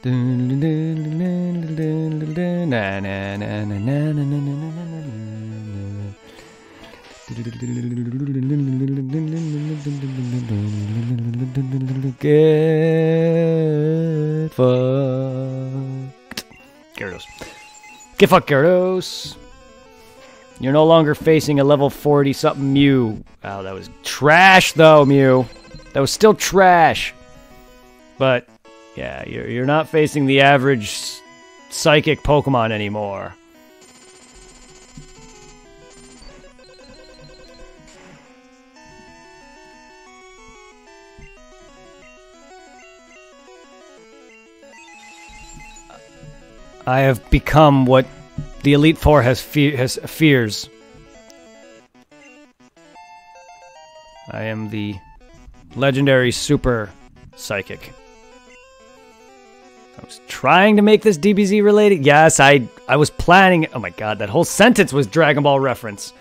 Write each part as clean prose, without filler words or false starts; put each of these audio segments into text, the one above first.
Get fucked. Gyarados. Get fucked, Gyarados. You're no longer facing a level 40-something Mew. Wow, that was trash, though, Mew. That was still trash. But, yeah, you're not facing the average psychic Pokemon anymore. I have become what the Elite Four has fears. I am the legendary super psychic. I was trying to make this DBZ related. Yes, I was planning. Oh my god, that whole sentence was Dragon Ball reference.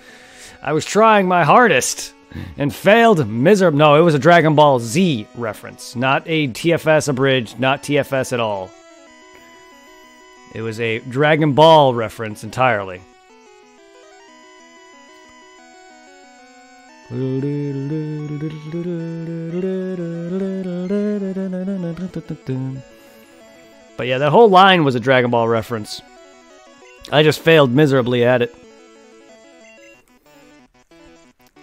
I was trying my hardest and failed miserably. No, it was a Dragon Ball Z reference, not a TFS abridged, not TFS at all. It was a Dragon Ball reference entirely. But yeah, that whole line was a Dragon Ball reference. I just failed miserably at it.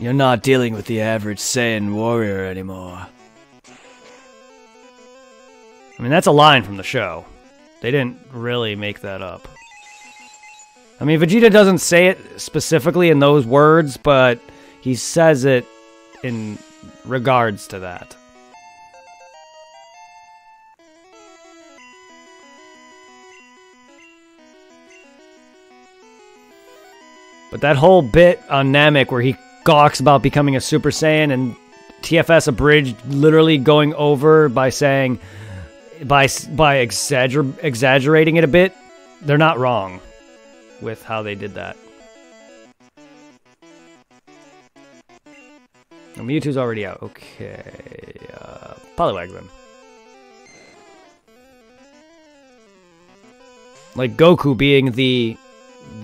You're not dealing with the average Saiyan warrior anymore. I mean, that's a line from the show. They didn't really make that up. I mean, Vegeta doesn't say it specifically in those words, but he says it in regards to that. But that whole bit on Namek where he gawks about becoming a Super Saiyan and TFS abridged literally going over by saying... By exaggerating it a bit, they're not wrong with how they did that. Oh, Mewtwo's already out. Okay. Poliwag then. Like Goku being the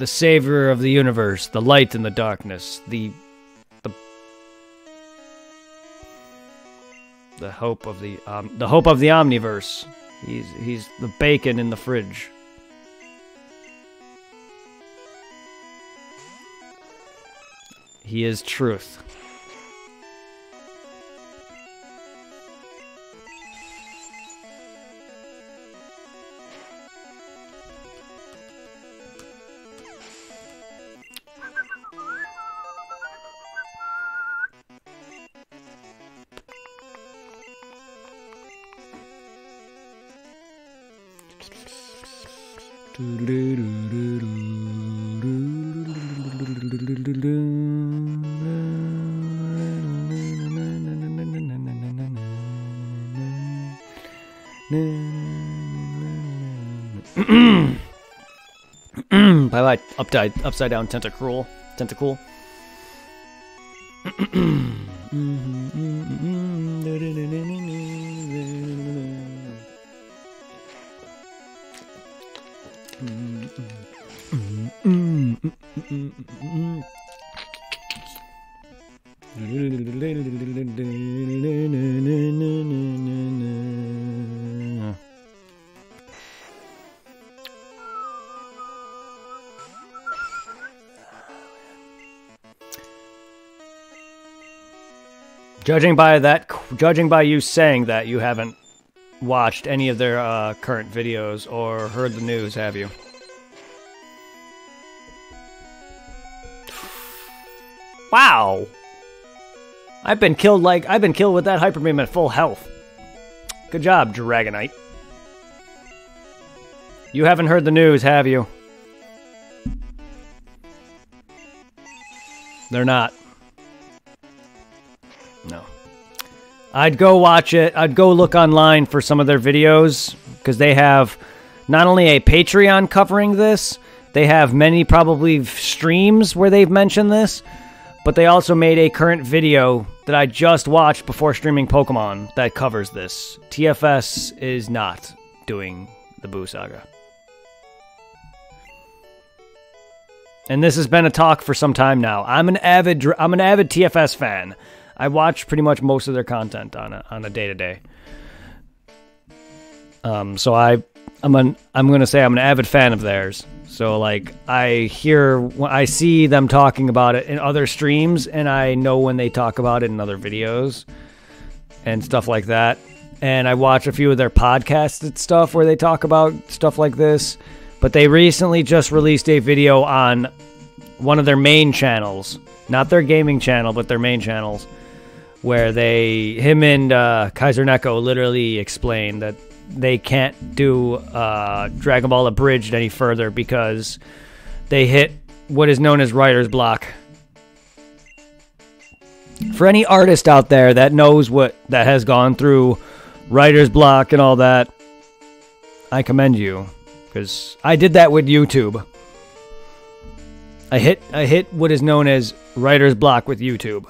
savior of the universe, the light in the darkness, the hope of the omniverse. He's the bacon in the fridge. He is truth. Bye-bye, upside down tentacle. Judging by you saying that, you haven't watched any of their current videos or heard the news, have you? Wow! I've been killed with that Hyper Beam at full health. Good job, Dragonite. You haven't heard the news, have you? They're not. No. I'd go watch it. I'd go look online for some of their videos, because they have not only a Patreon covering this, they have many probably streams where they've mentioned this, but they also made a current video that I just watched before streaming Pokemon that covers this. TFS is not doing the Boo Saga. And this has been a talk for some time now. I'm an avid TFS fan. I watch pretty much most of their content on a day-to-day. So I'm gonna say I'm an avid fan of theirs. So like I see them talking about it in other streams, and I know when they talk about it in other videos and stuff like that. And I watch a few of their podcasts and stuff where they talk about stuff like this. But they recently just released a video on one of their main channels, not their gaming channel, but their main channels, where him and Kaiser Neko literally explain that they can't do Dragon Ball Abridged any further because they hit what is known as writer's block. For any artist out there that knows that has gone through writer's block and all that, I commend you. Because I did that with YouTube. I hit what is known as writer's block with YouTube.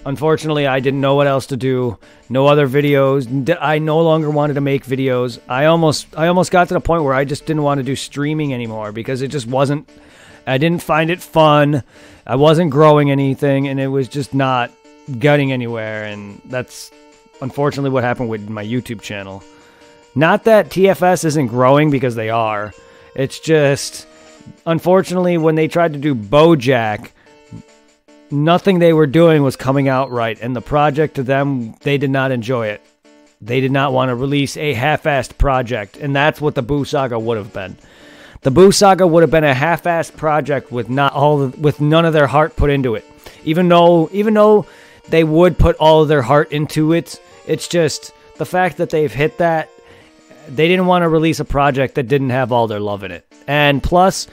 Unfortunately, I didn't know what else to do. No other videos. I no longer wanted to make videos. I almost got to the point where I just didn't want to do streaming anymore because it just wasn't. I didn't find it fun. I wasn't growing anything, and it was just not getting anywhere. And that's unfortunately what happened with my YouTube channel. Not that TFS isn't growing, because they are. It's just, unfortunately, when they tried to do BoJack, nothing they were doing was coming out right. And the project to them, they did not enjoy it. They did not want to release a half-assed project. And that's what the Boo Saga would have been. The Boo Saga would have been a half-assed project with none of their heart put into it. Even though they would put all of their heart into it, it's just the fact that they've hit that. They didn't want to release a project that didn't have all their love in it. And plus,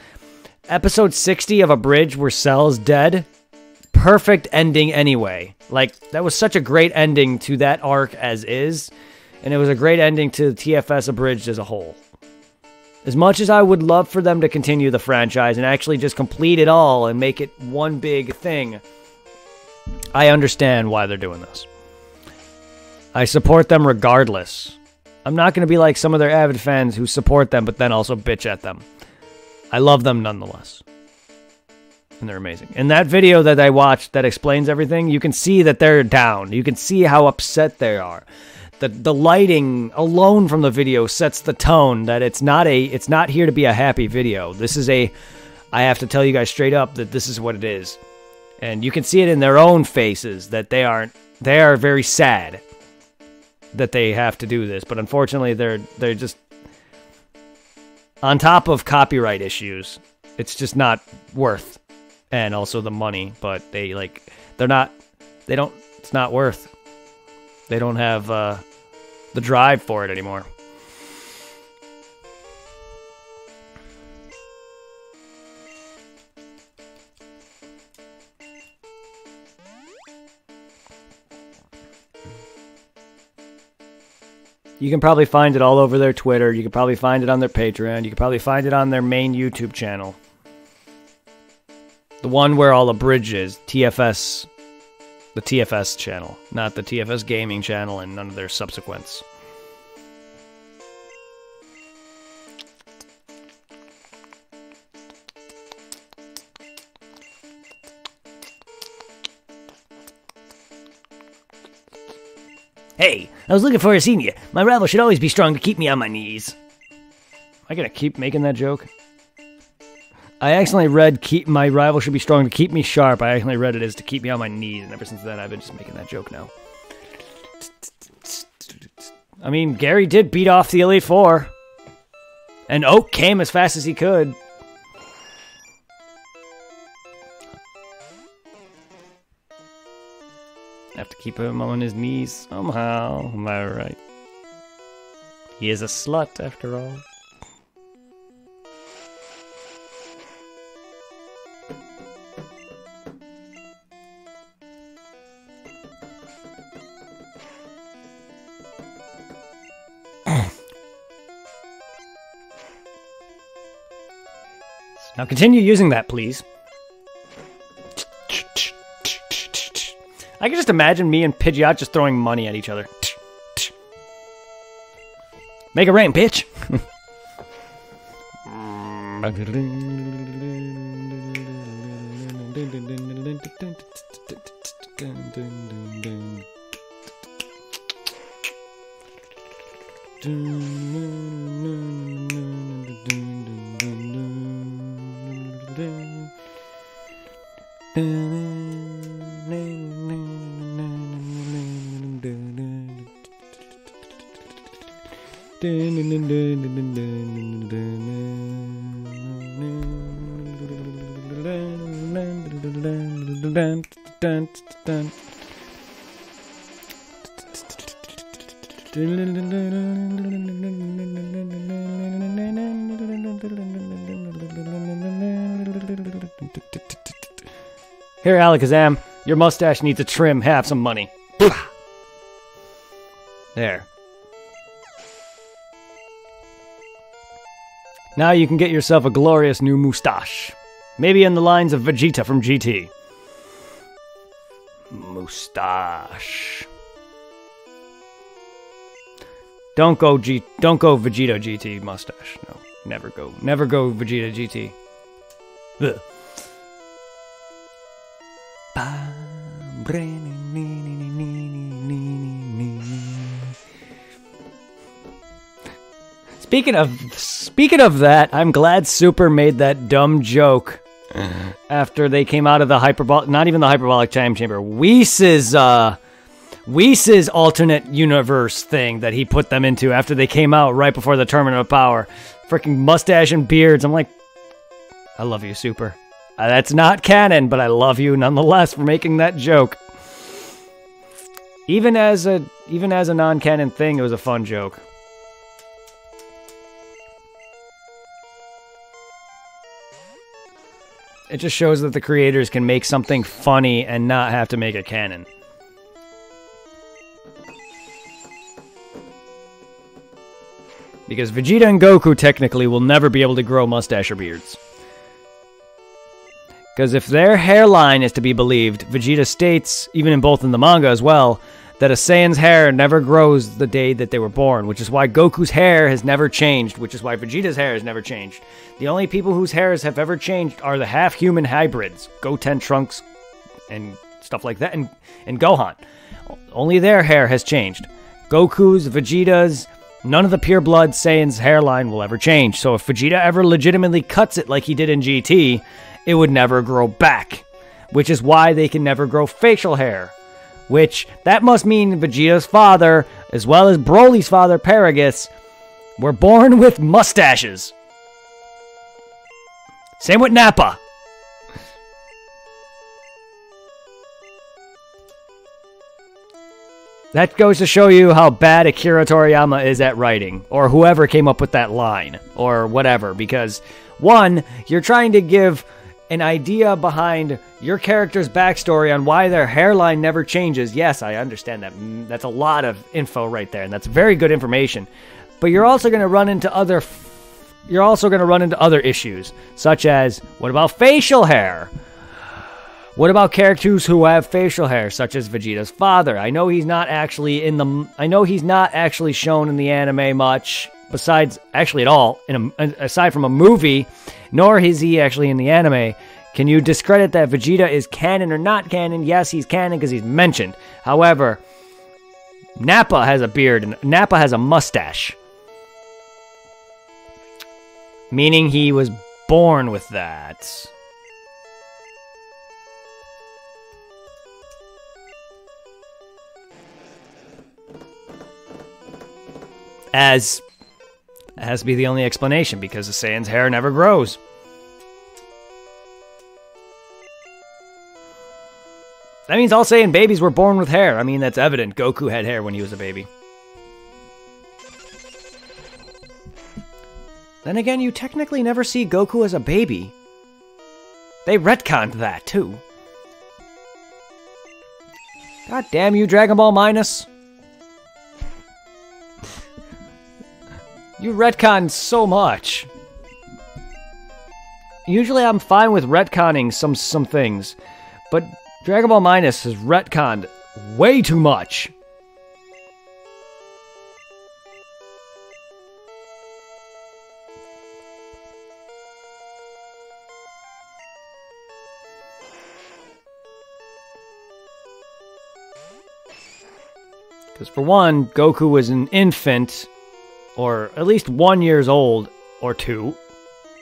episode 60 of Abridged where Cell's dead, perfect ending anyway. Like, that was such a great ending to that arc as is, and it was a great ending to TFS Abridged as a whole. As much as I would love for them to continue the franchise and actually just complete it all and make it one big thing, I understand why they're doing this. I support them regardless. I'm not going to be like some of their avid fans who support them but then also bitch at them. I love them nonetheless. And they're amazing. In that video that I watched that explains everything, you can see that they're down. You can see how upset they are. The lighting alone from the video sets the tone that it's not here to be a happy video. This is I have to tell you guys straight up that this is what it is. And you can see it in their own faces that they are very sad that they have to do this, but unfortunately they're just on top of copyright issues. It's just not worth, and also the money, but it's not worth. They don't have the drive for it anymore. You can probably find it all over their Twitter. You can probably find it on their Patreon. You can probably find it on their main YouTube channel. The one where all Abridged is. TFS. The TFS channel. Not the TFS gaming channel and none of their subsequents. Hey, I was looking for a senior. My rival should always be strong to keep me on my knees. Am I gonna keep making that joke? I accidentally read my rival should be strong to keep me sharp. I accidentally read it as to keep me on my knees, and ever since then I've been just making that joke now. I mean, Gary did beat off the Elite Four. And Oak came as fast as he could. Have to keep him on his knees somehow. Am I right? He is a slut, after all. Now continue using that, please. I can just imagine me and Pidgeot just throwing money at each other. Make it rain, bitch! Here, Alakazam, your mustache needs a trim. Have some money. There. Now you can get yourself a glorious new moustache. Maybe in the lines of Vegeta from GT. Moustache. Don't go Vegeta GT mustache. No, never go Vegeta GT. Ugh. Speaking of that, I'm glad Super made that dumb joke after they came out of the hyperbolic, not even the hyperbolic time chamber, Whis' alternate universe thing that he put them into after they came out right before the Tournament of Power. Freaking mustache and beards. I'm like, I love you, Super. That's not canon, but I love you nonetheless for making that joke. Even as a non-canon thing, it was a fun joke. It just shows that the creators can make something funny and not have to make it canon. Because Vegeta and Goku technically will never be able to grow mustache or beards. Because if their hairline is to be believed, Vegeta states, even in both in the manga as well, that a Saiyan's hair never grows the day that they were born, which is why Goku's hair has never changed, which is why Vegeta's hair has never changed. The only people whose hairs have ever changed are the half-human hybrids, Goten, Trunks, and stuff like that, and Gohan. Only their hair has changed. Goku's, Vegeta's, none of the pure-blood Saiyan's hairline will ever change, so if Vegeta ever legitimately cuts it like he did in GT, it would never grow back, which is why they can never grow facial hair. Which, that must mean Vegeta's father, as well as Broly's father, Paragus, were born with mustaches. Same with Nappa. That goes to show you how bad Akira Toriyama is at writing, or whoever came up with that line, or whatever, because, one, you're trying to give an idea behind your character's backstory on why their hairline never changes. Yes, I understand that. That's a lot of info right there, and that's very good information. But you're also going to run into other issues, such as, what about facial hair? What about characters who have facial hair, such as Vegeta's father? I know he's not actually shown in the anime much, besides actually at all, aside from a movie, nor is he actually in the anime. Can you discredit that Vegeta is canon or not canon? Yes, he's canon because he's mentioned. However, Nappa has a beard and Nappa has a mustache, meaning he was born with that. As it has to be the only explanation, because the Saiyan's hair never grows. That means all Saiyan babies were born with hair. I mean, that's evident. Goku had hair when he was a baby. Then again, you technically never see Goku as a baby. They retconned that, too. God damn you, Dragon Ball Minus. You retcon so much. Usually I'm fine with retconning some things, but Dragon Ball Minus has retconned way too much. Because for one, Goku was an infant, or at least 1 year old, or 2.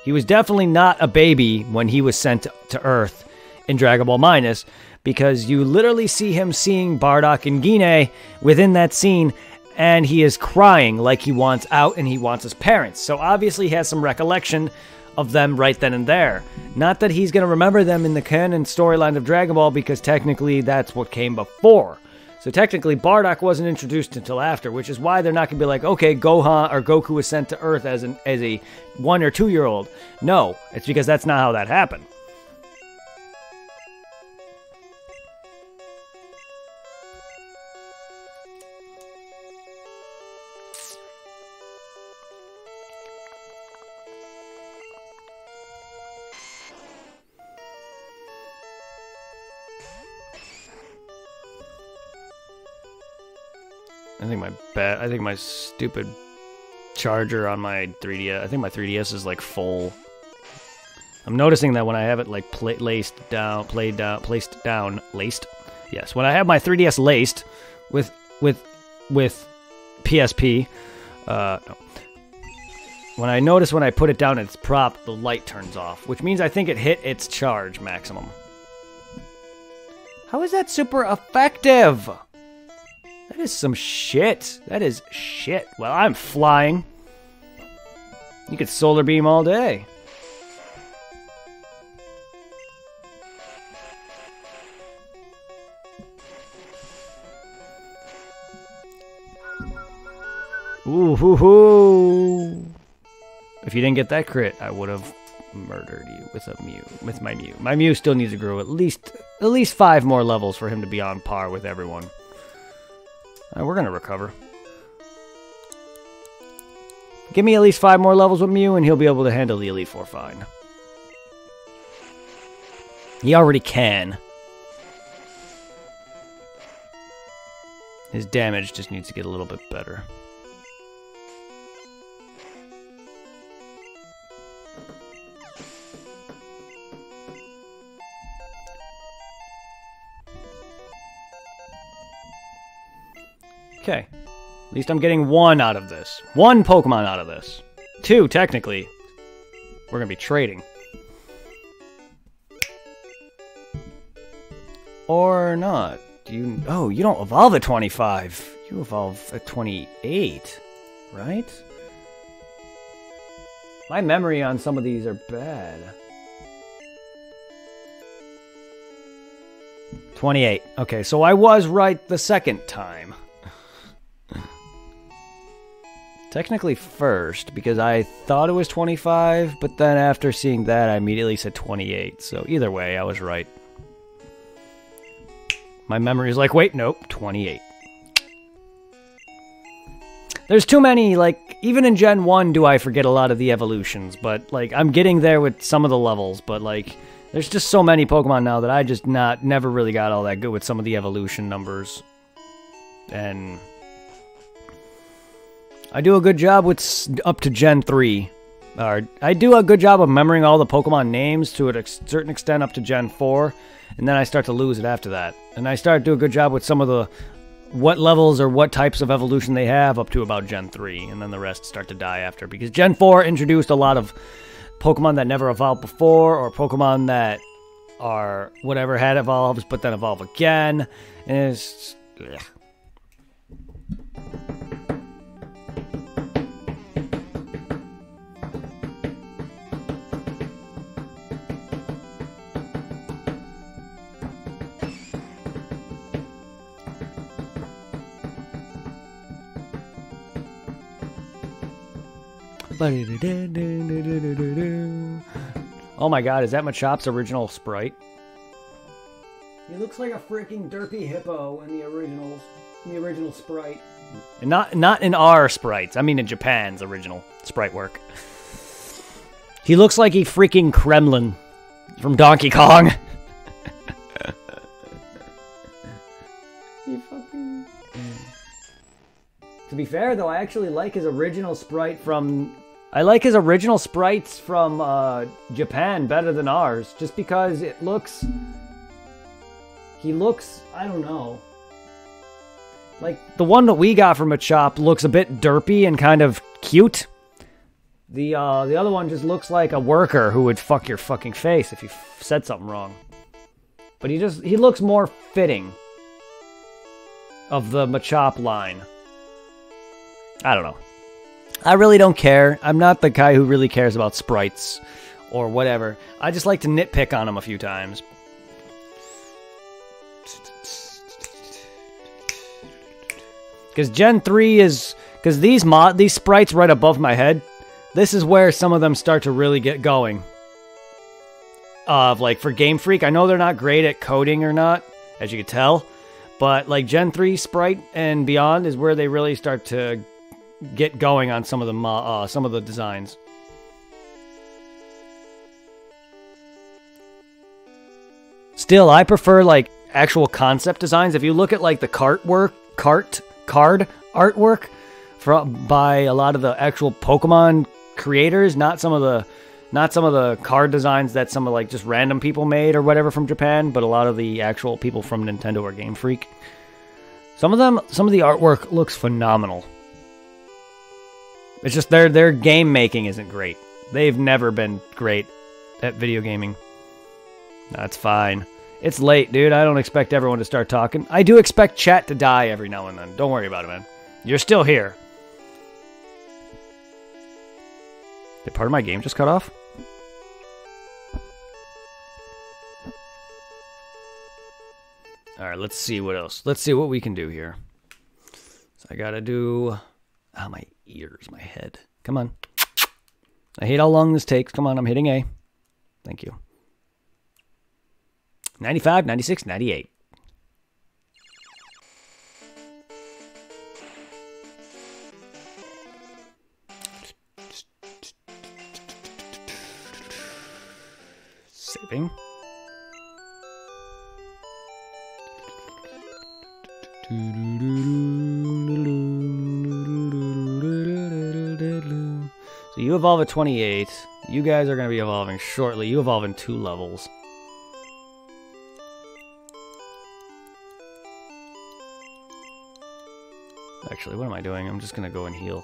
He was definitely not a baby when he was sent to Earth in Dragon Ball Minus, because you literally see him seeing Bardock and Gine within that scene, and he is crying like he wants out and he wants his parents. So obviously he has some recollection of them right then and there. Not that he's going to remember them in the canon storyline of Dragon Ball, because technically that's what came before. So technically Bardock wasn't introduced until after, which is why they're not going to be like, okay, Gohan or Goku was sent to Earth as a 1 or 2 year old. No, it's because that's not how that happened. I think my stupid charger on my 3DS, I think my 3DS is like full. I'm noticing that when I have it like placed down, yes, when I have my 3DS laced with PSP, no. When I notice when I put it down its prop, the light turns off, which means I think it hit its charge maximum. How is that super effective? That is some shit. That is shit. Well, I'm flying. You could solar beam all day. Ooh, hoo, hoo. If you didn't get that crit, I would have murdered you with a Mew. With my Mew. My Mew still needs to grow at least 5 more levels for him to be on par with everyone. We're gonna recover. Give me at least 5 more levels with Mew, and he'll be able to handle the Elite Four fine. He already can. His damage just needs to get a little bit better. Okay. At least I'm getting 1 out of this. 1 Pokemon out of this. 2, technically. We're going to be trading. Or not. Oh, you don't evolve at 25. You evolve at 28. Right? My memory on some of these are bad. 28. Okay, so I was right the second time. Technically first, because I thought it was 25, but then after seeing that, I immediately said 28. So either way, I was right. My memory is like, wait, nope, 28. There's too many, like, even in Gen 1 do I forget a lot of the evolutions, but, like, I'm getting there with some of the levels, but, like, there's just so many Pokemon now that I just never really got all that good with some of the evolution numbers. And I do a good job with up to Gen 3. I do a good job of remembering all the Pokemon names to a certain extent up to Gen 4, and then I start to lose it after that. And I start to do a good job with some of the what levels or what types of evolution they have up to about Gen 3, and then the rest start to die after. Because Gen 4 introduced a lot of Pokemon that never evolved before, or Pokemon that are whatever had evolved, but then evolve again. And it's... ugh. Oh my god, is that Machops' original sprite? He looks like a freaking derpy hippo in the original sprite. And not in our sprites, I mean in Japan's original sprite work. He looks like he freaking Kremlin from Donkey Kong. You fucking... To be fair though, I actually like his original sprite from... I like his original sprites from Japan better than ours, just because it looks... He looks... I don't know. Like, the one that we got from Machop looks a bit derpy and kind of cute. The other one just looks like a worker who would fuck your fucking face if you said something wrong. But he looks more fitting of the Machop line. I don't know. I really don't care. I'm not the guy who really cares about sprites or whatever. I just like to nitpick on them a few times. Because Gen 3 is... Because these sprites right above my head, this is where some of them start to really get going. Like, for Game Freak, I know they're not great at coding or not, as you can tell. But, like, Gen 3 sprite and beyond is where they really start to get going on some of the designs. Still, I prefer, like, actual concept designs. If you look at, like, the card artwork by a lot of the actual Pokemon creators, not some of the card designs that some of, like, just random people made or whatever from Japan, but a lot of the actual people from Nintendo or Game Freak. Some of the artwork looks phenomenal. It's just their game making isn't great. They've never been great at video gaming. That's fine. It's late, dude. I don't expect everyone to start talking. I do expect chat to die every now and then. Don't worry about it, man. You're still here. Did part of my game just cut off? Alright, let's see what else. Let's see what we can do here. So I gotta do... Oh, my ears, my head. Come on. I hate how long this takes. Come on, I'm hitting A. Thank you. 95, 96, 98. Saving. So you evolve at 28. You guys are going to be evolving shortly. You evolve in 2 levels. Actually, what am I doing? I'm just going to go and heal.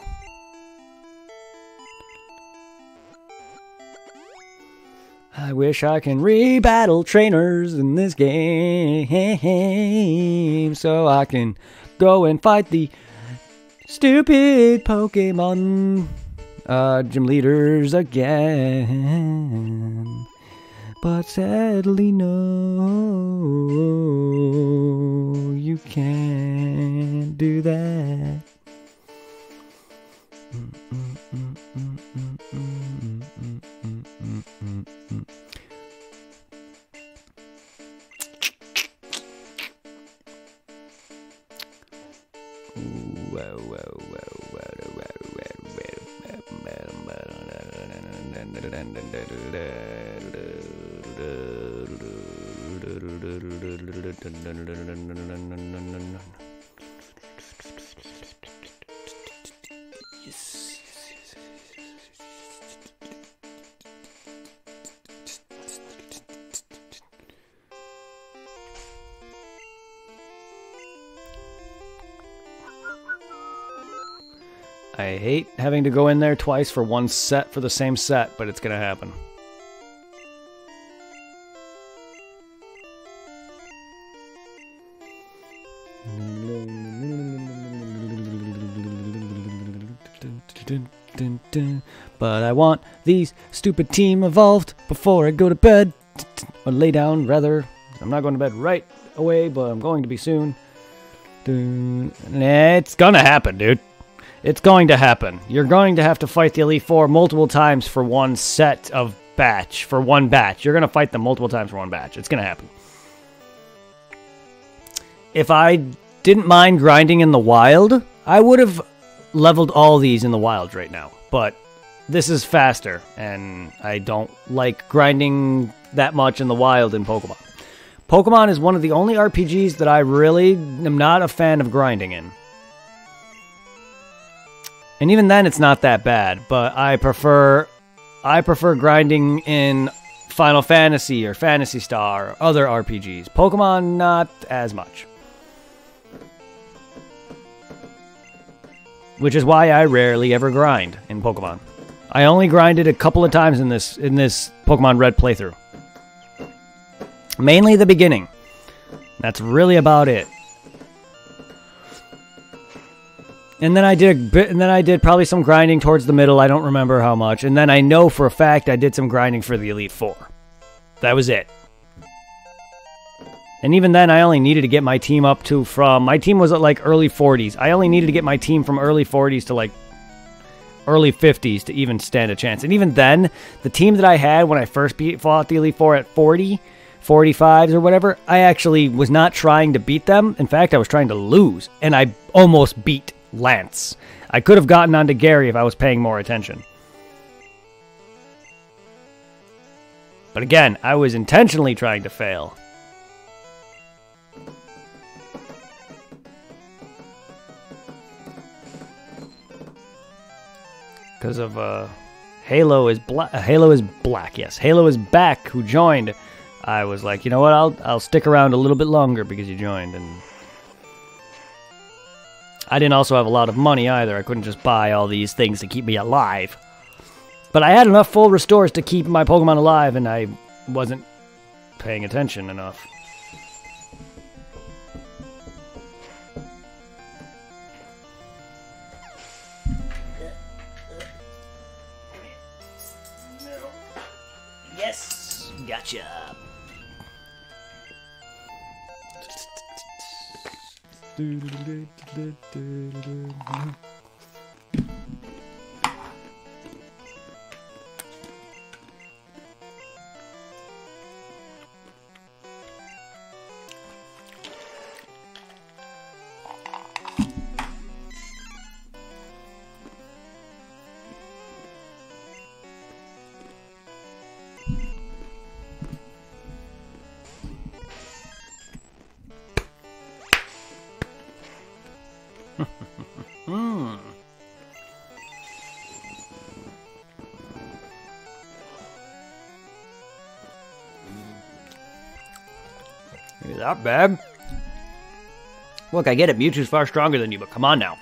I wish I can re-battle trainers in this game so I can go and fight the stupid Pokemon gym leaders again. But sadly, no, you can't do that. I hate having to go in there twice for one set for the same set, but it's gonna happen. But I want these stupid team evolved before I go to bed. Or lay down, rather. I'm not going to bed right away, but I'm going to be soon. It's gonna happen, dude. It's going to happen. You're going to have to fight the Elite Four multiple times for one set of batch. For one batch. You're going to fight them multiple times for one batch. It's going to happen. If I didn't mind grinding in the wild, I would have leveled all these in the wild right now. But this is faster, and I don't like grinding that much in the wild in Pokemon. Pokemon is one of the only RPGs that I really am not a fan of grinding in. And even then, it's not that bad, but I prefer grinding in Final Fantasy or Phantasy Star or other RPGs. Pokemon, not as much. which is why I rarely ever grind in Pokemon. I only grinded a couple of times in this Pokemon Red playthrough. Mainly the beginning. That's really about it. And then I did probably some grinding towards the middle. I don't remember how much. And then I know for a fact I did some grinding for the Elite Four. That was it. And even then, I only needed to get my team up to my team was at like early 40s. I only needed to get my team from early 40s to like early 50s to even stand a chance. And even then, the team that I had when I first fought the Elite Four at 40, 45s or whatever, I actually was not trying to beat them. In fact, I was trying to lose. And I almost beat Lance. I could have gotten onto Gary if I was paying more attention. But again, I was intentionally trying to fail. Because of Halo is black. Yes, Halo is back. Who joined? I was like, you know what? I'll stick around a little bit longer because you joined, and I didn't also have a lot of money either. I couldn't just buy all these things to keep me alive. But I had enough full restores to keep my Pokemon alive, and I wasn't paying attention enough. Yes, gotcha. Ain't that bad. Look, I get it. Mewtwo's far stronger than you, but come on now.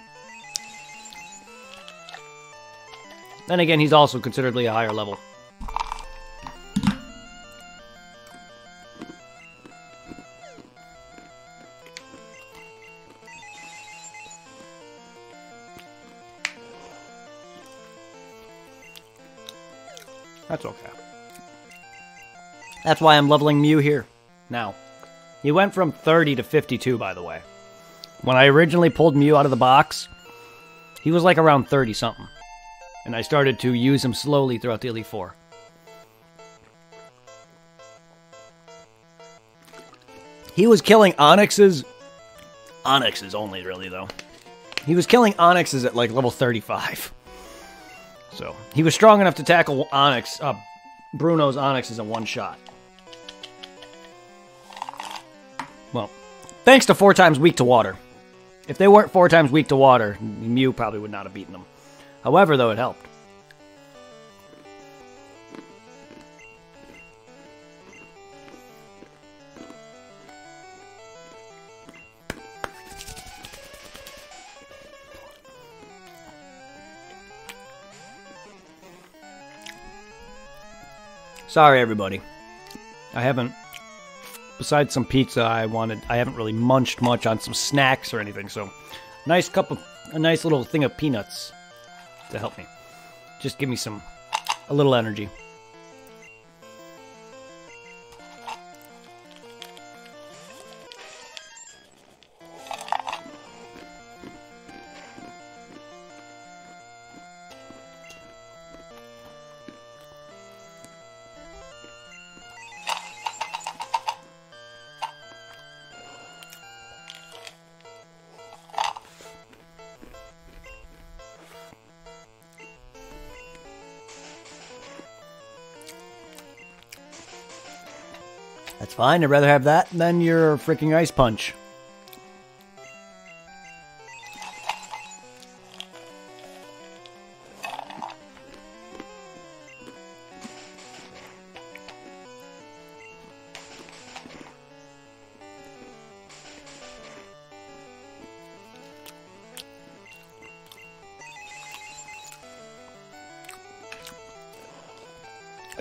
Then again, he's also considerably a higher level. That's okay. That's why I'm leveling Mew here now. He went from 30 to 52, by the way. When I originally pulled Mew out of the box, he was like around 30-something. And I started to use him slowly throughout the Elite Four. He was killing Onyxes only, really, though. He was killing Onyxes at like level 35. So, he was strong enough to tackle Bruno's Onyxes in one shot. Well, thanks to 4 times weak to water. If they weren't 4 times weak to water, Mew probably would not have beaten them. However, though, it helped. Sorry, everybody. I haven't... Besides some pizza, I haven't really munched much on some snacks or anything, so a nice little thing of peanuts to help me. Just give me a little energy. That's fine. I'd rather have that than your freaking ice punch.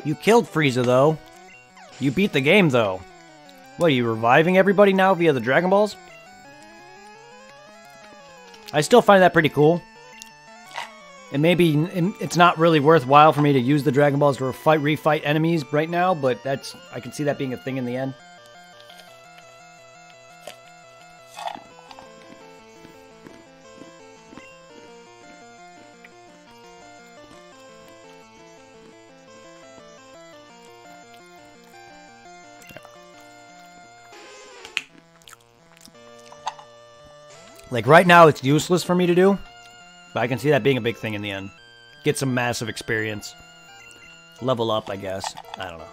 You killed Frieza, though. You beat the game, though. What, are you reviving everybody now via the Dragon Balls? I still find that pretty cool. And maybe it's not really worthwhile for me to use the Dragon Balls to refight enemies right now, but I can see that being a thing in the end. Like, right now, it's useless for me to do, but I can see that being a big thing in the end. Get some massive experience. Level up, I guess. I don't know.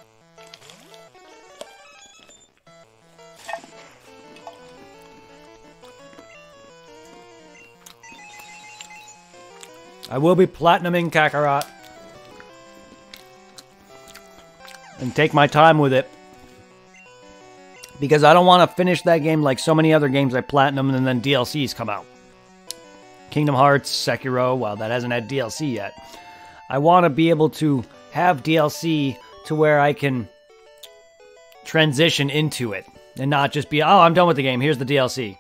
I will be platinuming Kakarot. And take my time with it. Because I don't want to finish that game like so many other games I platinum and then DLCs come out. Kingdom Hearts, Sekiro, well, that hasn't had DLC yet. I want to be able to have DLC to where I can transition into it. And not just be, oh, I'm done with the game, here's the DLC.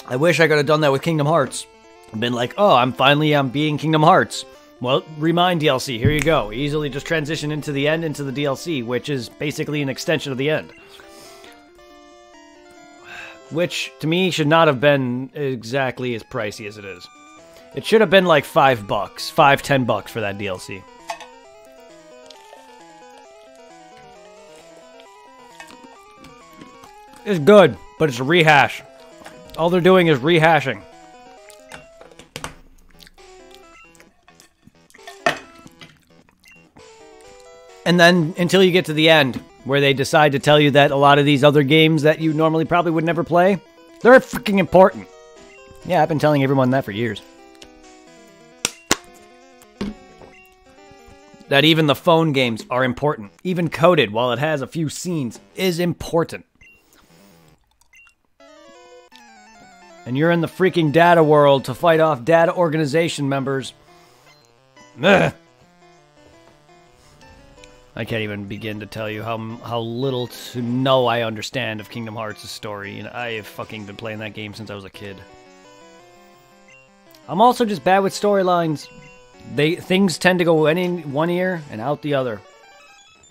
I wish I could have done that with Kingdom Hearts. Been like, oh, I'm beating Kingdom Hearts. Well, Remind DLC, here you go. Easily just transition into the end, into the DLC, which is basically an extension of the end. Which, to me, should not have been exactly as pricey as it is. It should have been like $5, $10 for that DLC. It's good, but it's a rehash. All they're doing is rehashing. And then, until you get to the end, where they decide to tell you that a lot of these other games that you normally probably would never play, they're freaking important. Yeah, I've been telling everyone that for years. That even the phone games are important. Even coded, while it has a few scenes, is important. And you're in the freaking data world to fight off data organization members. Ugh. I can't even begin to tell you how little to no I understand of Kingdom Hearts' story, and I have fucking been playing that game since I was a kid. I'm also just bad with storylines. Things tend to go in one ear and out the other.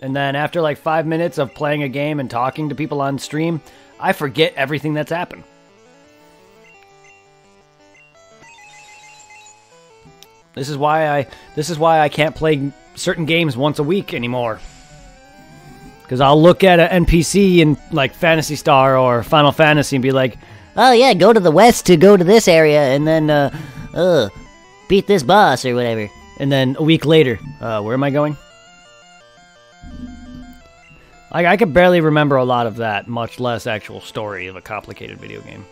And then after like 5 minutes of playing a game and talking to people on stream, I forget everything that's happened. This is why I can't play certain games once a week anymore. Because I'll look at an NPC in like Phantasy Star or Final Fantasy and be like, oh yeah, go to the west to go to this area and then beat this boss or whatever. And then a week later, where am I going? I could barely remember a lot of that, much less actual story of a complicated video game.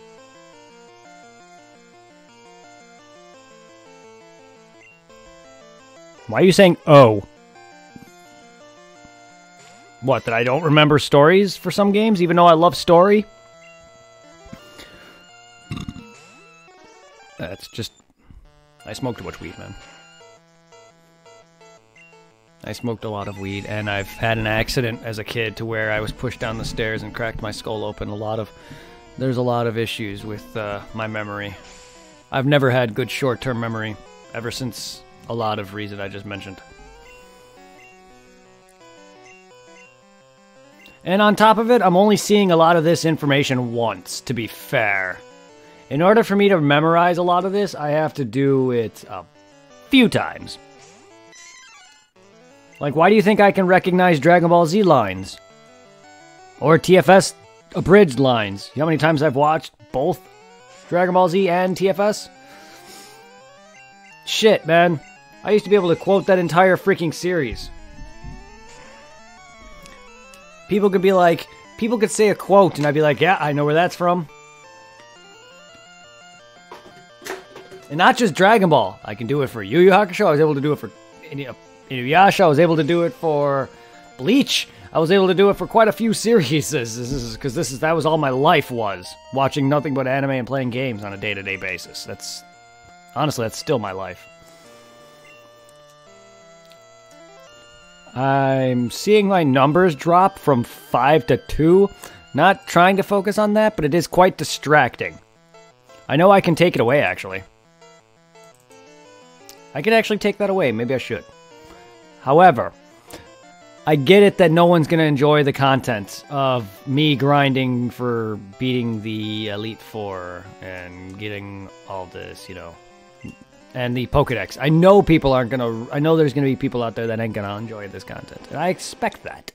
Why are you saying, oh? What, that I don't remember stories for some games, even though I love story? That's just... I smoke too much weed, man. I smoked a lot of weed, and I've had an accident as a kid to where I was pushed down the stairs and cracked my skull open. There's a lot of issues with my memory. I've never had good short-term memory, ever since... a lot of reason I just mentioned. And on top of it, I'm only seeing a lot of this information once, to be fair. In order for me to memorize a lot of this, I have to do it a few times. Like, why do you think I can recognize Dragon Ball Z lines? Or TFS abridged lines? You know how many times I've watched both Dragon Ball Z and TFS? Shit, man. I used to be able to quote that entire freaking series. People could say a quote, and I'd be like, yeah, I know where that's from. And not just Dragon Ball. I can do it for Yu Yu Hakusho. I was able to do it for Inuyasha. I was able to do it for Bleach. I was able to do it for quite a few series, because that was all my life was, watching nothing but anime and playing games on a day-to-day basis. Honestly, that's still my life. I'm seeing my numbers drop from 5 to 2. Not trying to focus on that, but it is quite distracting. I know I can take it away, actually. I could actually take that away. Maybe I should. However, I get it that no one's going to enjoy the content of me grinding for beating the Elite Four and getting all this, you know, and the Pokedex. I know people aren't going to... I know there's going to be people out there that ain't going to enjoy this content, and I expect that.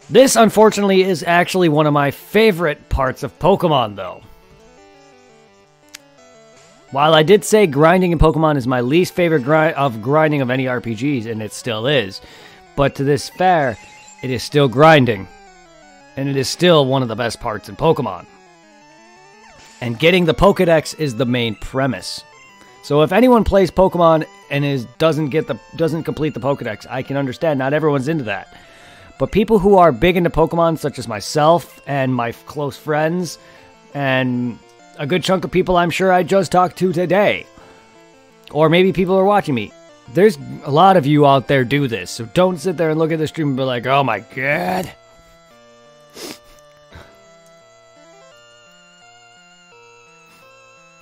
This, unfortunately, is actually one of my favorite parts of Pokemon, though. While I did say grinding in Pokemon is my least favorite grinding of any RPGs, and it still is, but to this fair, it is still grinding, and it is still one of the best parts in Pokemon. And getting the Pokedex is the main premise. So if anyone plays Pokemon and doesn't complete the Pokedex, I can understand not everyone's into that. But people who are big into Pokemon, such as myself and my close friends, and a good chunk of people I'm sure I just talked to today, or maybe people are watching me, there's a lot of you out there do this, so don't sit there and look at the stream and be like, oh my god.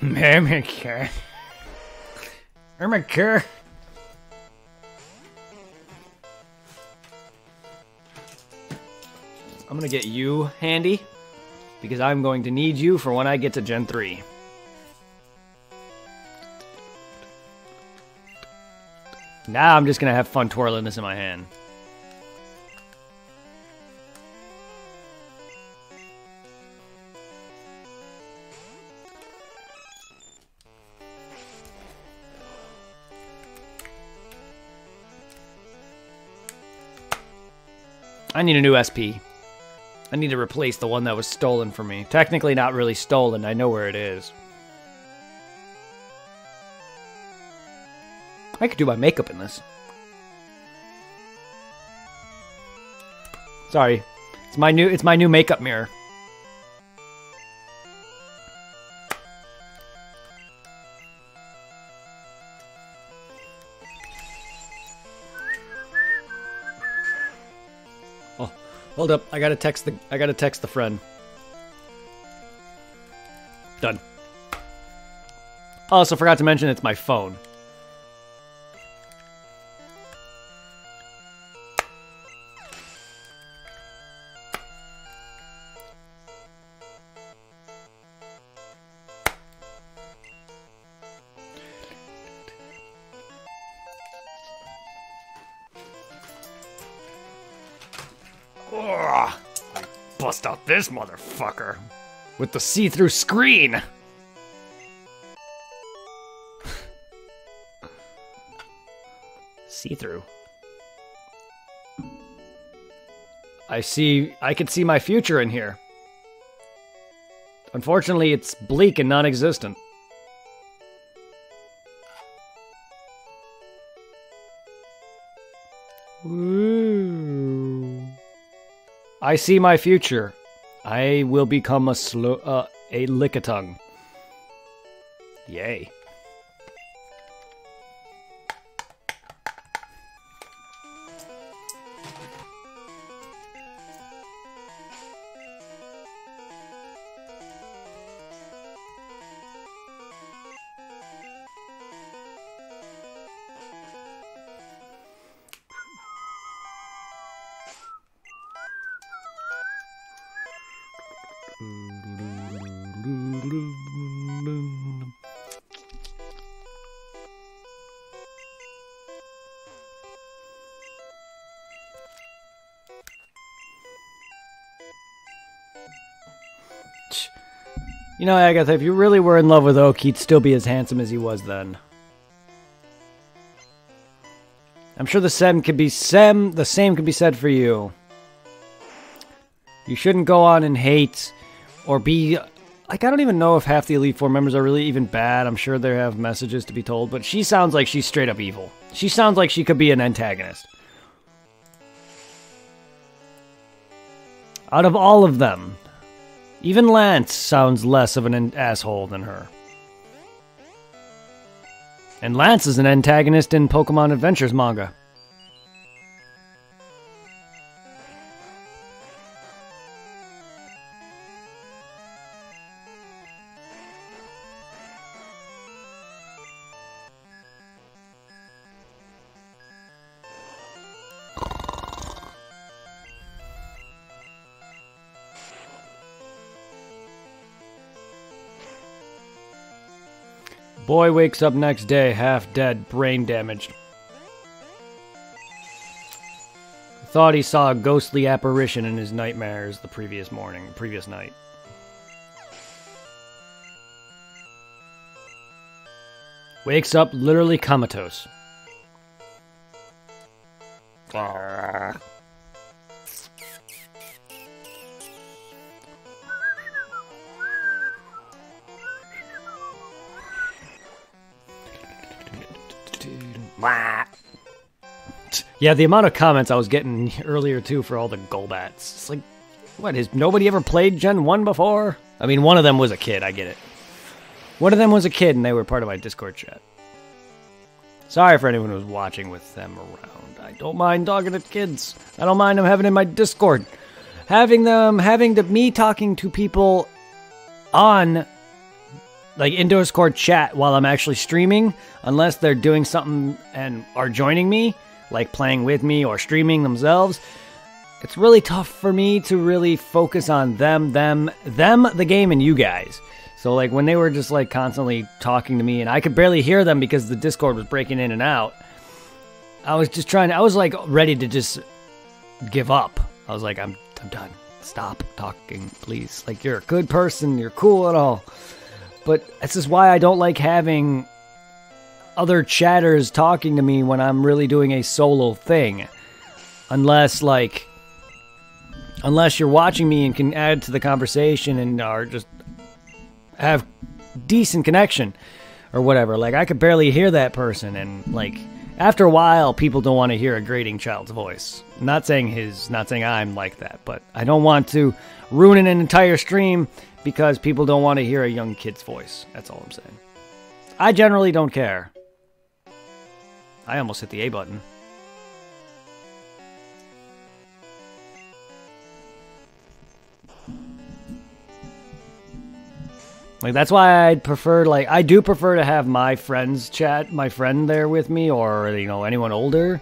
I'm gonna get you handy, because I'm going to need you for when I get to Gen 3. Now I'm just gonna have fun twirling this in my hand. I need a new SP. I need to replace the one that was stolen from me. Technically not really stolen, I know where it is. I could do my makeup in this. Sorry. It's my new makeup mirror. Hold up, I gotta text the friend. Done. Also forgot to mention it's my phone. Bust out this motherfucker with the see-through screen. See-through. I could see my future in here. Unfortunately, it's bleak and non-existent. I see my future. I will become a Lickitung. Yay. You know, Agatha, if you really were in love with Oak, he'd still be as handsome as he was then. I'm sure the same could be said for you. You shouldn't go on and hate or be... Like, I don't even know if half the Elite Four members are really even bad. I'm sure they have messages to be told, but she sounds like she's straight up evil. She sounds like she could be an antagonist. Out of all of them, even Lance sounds less of an asshole than her. And Lance is an antagonist in Pokemon Adventures manga. Boy wakes up next day, half dead, brain damaged. Thought he saw a ghostly apparition in his nightmares the previous night. Wakes up literally comatose. Yeah, the amount of comments I was getting earlier, too, for all the Golbats. It's like, what, has nobody ever played Gen 1 before? I mean, one of them was a kid, I get it. One of them was a kid, and they were part of my Discord chat. Sorry for anyone who was watching with them around. I don't mind talking to kids. I don't mind them having in my Discord. Me talking to people on, like, in Discord chat while I'm actually streaming, unless they're doing something and are joining me, like playing with me or streaming themselves, it's really tough for me to really focus on them, the game, and you guys. So, like, when they were just, like, constantly talking to me, and I could barely hear them because the Discord was breaking in and out, I was, like, ready to just give up. I was like, I'm done. Stop talking, please. Like, you're a good person, you're cool and all. But this is why I don't like having other chatters talking to me when I'm really doing a solo thing. Unless you're watching me and can add to the conversation and are just have decent connection or whatever. Like, I could barely hear that person, and, like, after a while, people don't want to hear a grating child's voice. Not saying I'm like that, but I don't want to ruin an entire stream because people don't want to hear a young kid's voice. That's all I'm saying. I generally don't care. I almost hit the A button. Like, that's why I'd prefer, like, I do prefer to have my friends chat, my friend there with me, or, you know, anyone older.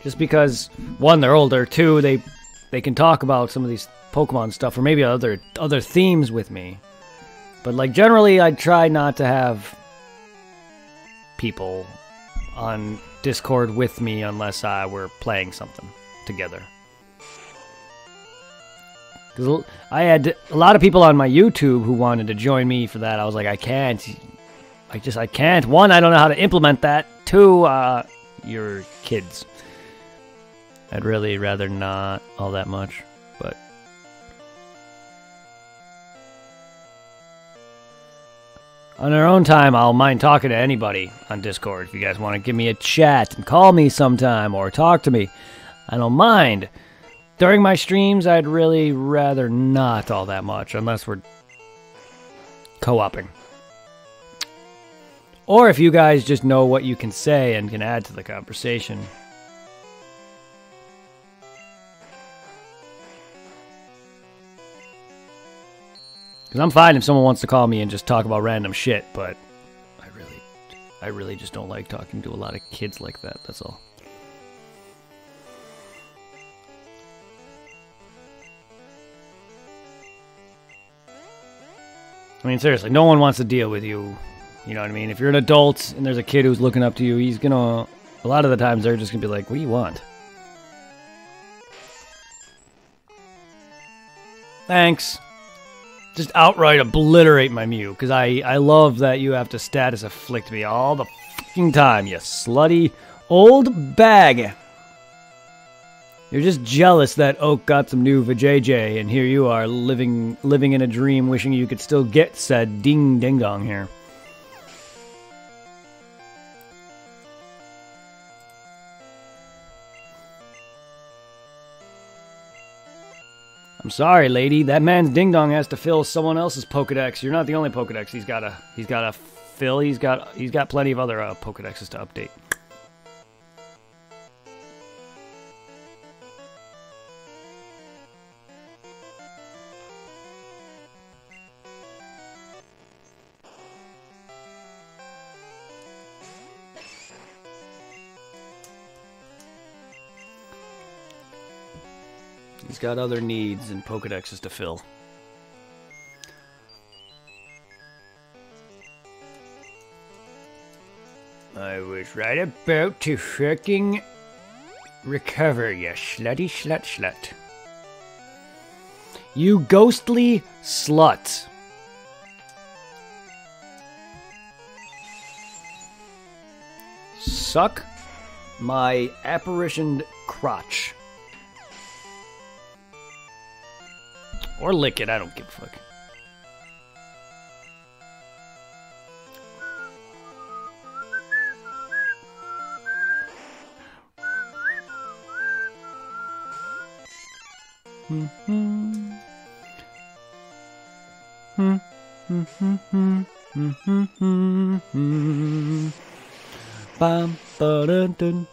Just because, one, they're older, two, they can talk about some of these Pokemon stuff, or maybe other themes with me. But, like, generally, I try not to have people on Discord with me unless we're playing something together. Because I had a lot of people on my YouTube who wanted to join me for that. I was like, I can't. I can't. One, I don't know how to implement that. Two, you're kids. I'd really rather not all that much, but... On our own time, I'll mind talking to anybody on Discord. If you guys want to give me a chat and call me sometime or talk to me, I don't mind. During my streams, I'd really rather not all that much, unless we're co-oping. Or if you guys just know what you can say and can add to the conversation. Because I'm fine if someone wants to call me and just talk about random shit, but I really just don't like talking to a lot of kids like that, that's all. I mean, seriously, no one wants to deal with you. You know what I mean? If you're an adult and there's a kid who's looking up to you, he's gonna... A lot of the times, they're just gonna be like, what do you want? Thanks. Just outright obliterate my Mew, because I love that you have to status afflict me all the fucking time, you slutty old bag. You're just jealous that Oak got some new vajayjay, and here you are living in a dream, wishing you could still get said ding ding dong here. I'm sorry, lady. That man's ding dong has to fill someone else's pokedex. You're not the only pokedex he's got to fill. He's got plenty of other pokedexes to update. He's got other needs and pokedexes to fill. I was right about to fucking recover, you slutty slut. You ghostly slut. Suck my apparitioned crotch. Or lick it, I don't give a fuck. Bam, ba-dun-dun.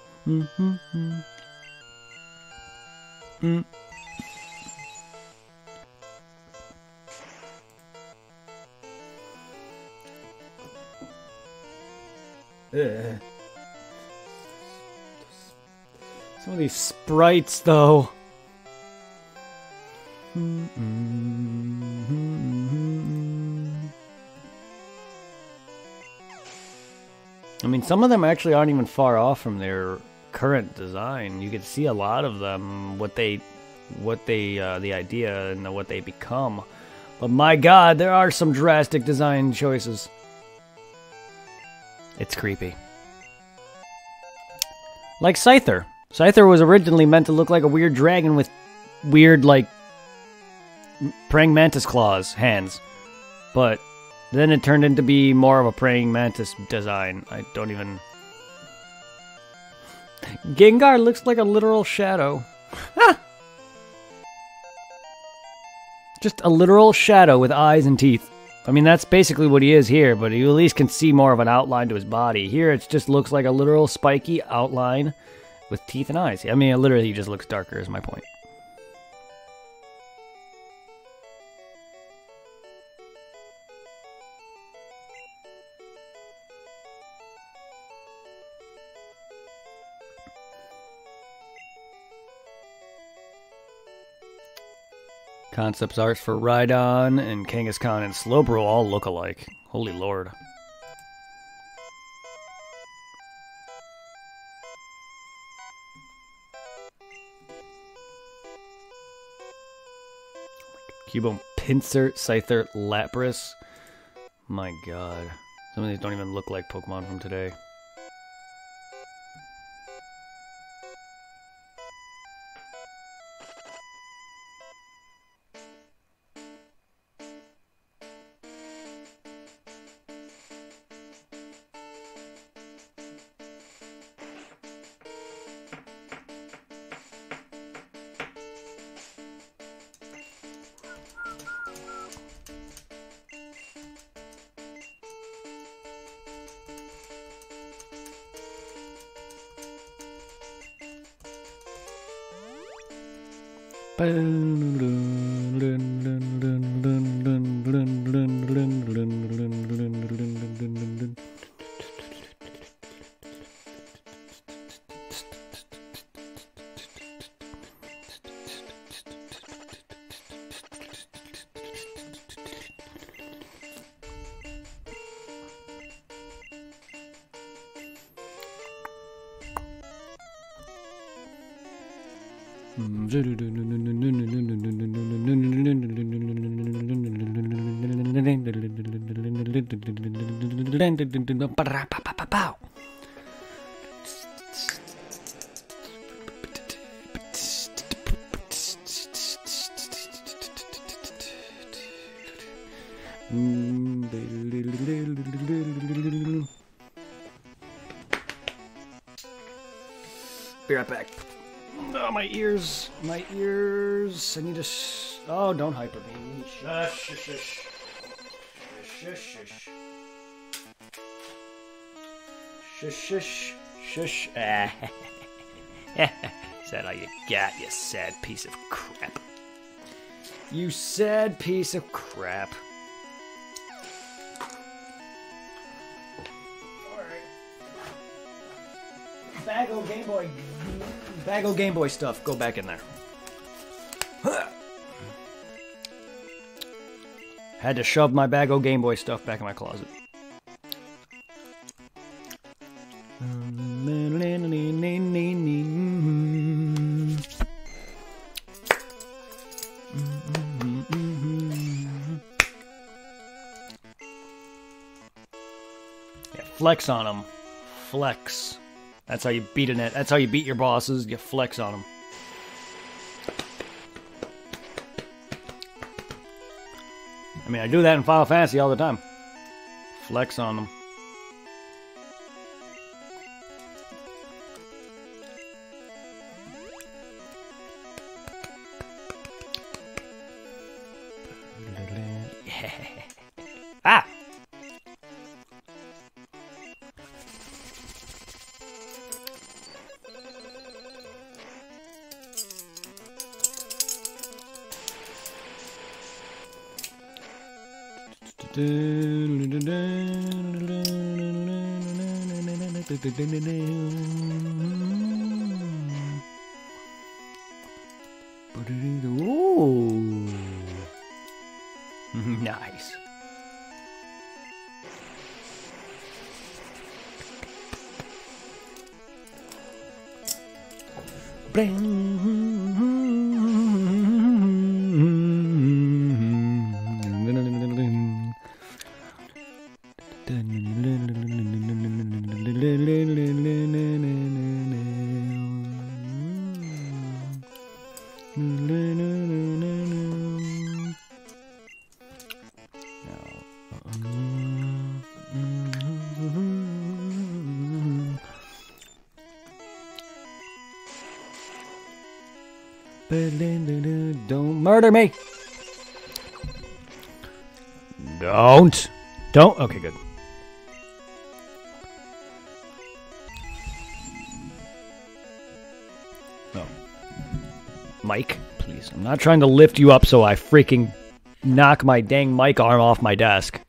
Some of these sprites, though. I mean, some of them actually aren't even far off from their current design. You can see a lot of them, the idea and what they become. But my God, there are some drastic design choices. It's creepy. Like Scyther. Scyther was originally meant to look like a weird dragon with weird, like, praying mantis claws, hands. But then it turned into be more of a praying mantis design. I don't even... Gengar looks like a literal shadow. Just a literal shadow with eyes and teeth. I mean, that's basically what he is here, but you at least can see more of an outline to his body. Here, it just looks like a literal spiky outline with teeth and eyes. I mean, it literally just looks darker, is my point. Concepts art for Rhydon and Kangaskhan and Slowbro all look alike. Holy lord. Cubone, Pinsir, Scyther, Lapras. My god. Some of these don't even look like Pokemon from today. Be right back. Oh, my ears. My ears. I need to... Oh, don't hyper me. Shush, shush, shush. Shush, shush. Shush, shush, shush. Is that all you got, you sad piece of crap? You sad piece of crap. Alright. Baggo Game Boy. Baggo Game Boy stuff. Go back in there. Had to shove my Baggo Game Boy stuff back in my closet. Yeah, flex on them. Flex. That's how you beat it. That's how you beat your bosses. You flex on them. I mean, I do that in Final Fantasy all the time. Flex on them. Ah! Ooh. Nice. Don't murder me. Don't. Okay, good. No. Mike, please. I'm not trying to lift you up so I freaking knock my dang mic arm off my desk.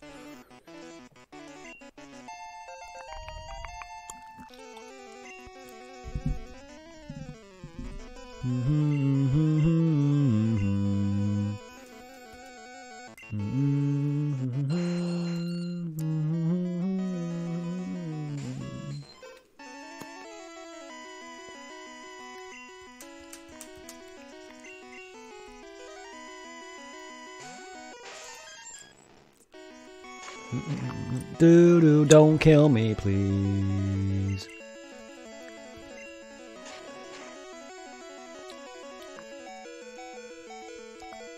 Doo-doo, don't kill me, please.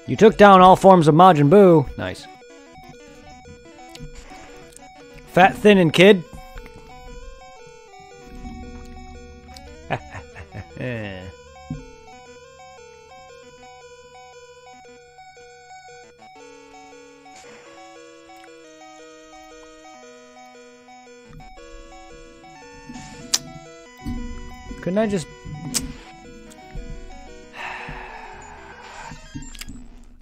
You took down all forms of Majin Buu. Nice. Fat, thin, and kid. Couldn't I just...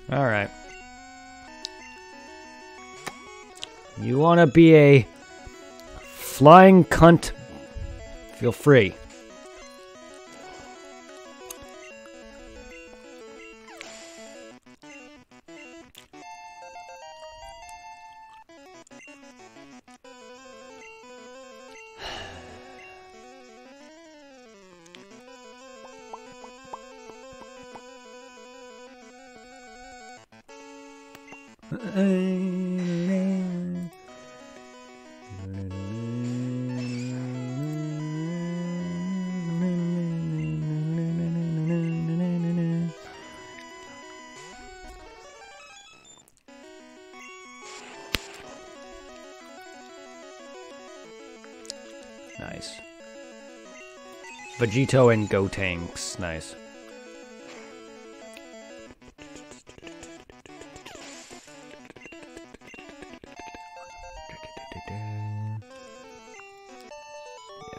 Alright. You want to be a flying cunt? Feel free. Nice. Vegito and Gotenks. Nice.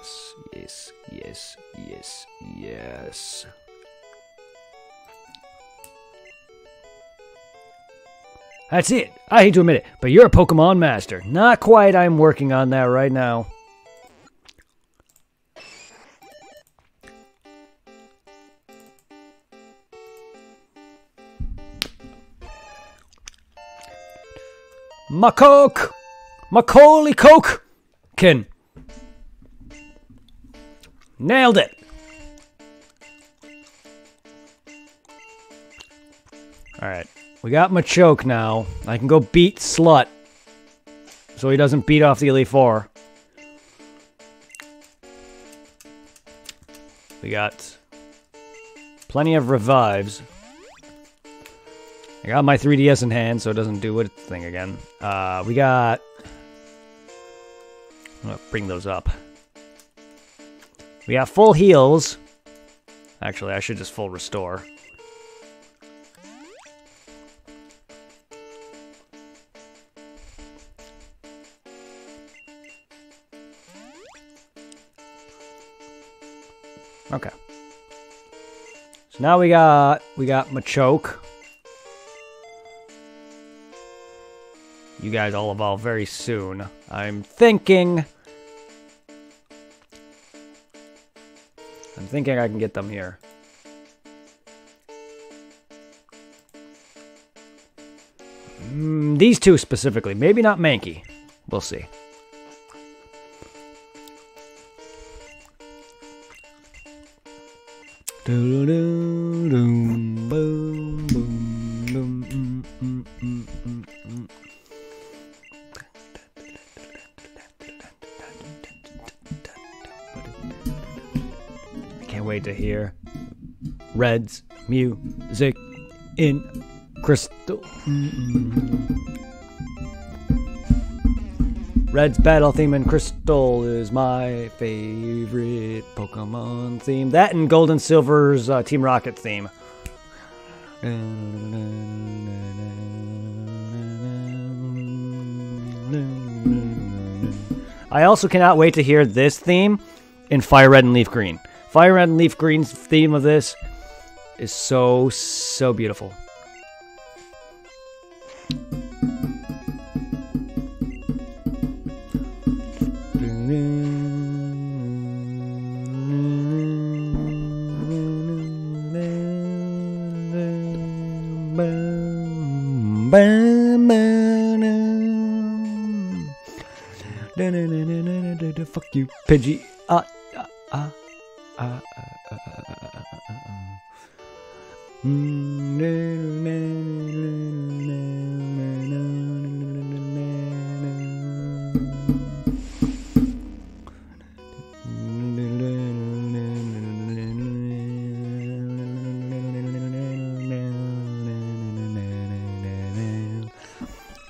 Yes, yes, yes, yes, yes. That's it. I hate to admit it, but you're a Pokemon master. Not quite. I'm working on that right now. Macaulay Culkin. Nailed it. Alright. We got Machoke now. I can go beat Slut. So he doesn't beat off the Elite Four. We got plenty of revives. I got my 3DS in hand, so it doesn't do its thing again. We got... I'm gonna bring those up. We got full heals. Actually, I should just full restore. Okay. So now we got Machoke. You guys all evolve very soon. I'm thinking I can get them here. These two specifically. Maybe not Mankey. We'll see. Can't wait to hear Red's music in Crystal. Red's battle theme in Crystal is my favorite Pokemon theme. That and Gold and Silver's Team Rocket theme. I also cannot wait to hear this theme in Fire Red and Leaf Green. Fire Red and Leaf Green's theme of this is so, so beautiful. Fuck you, Pidgey.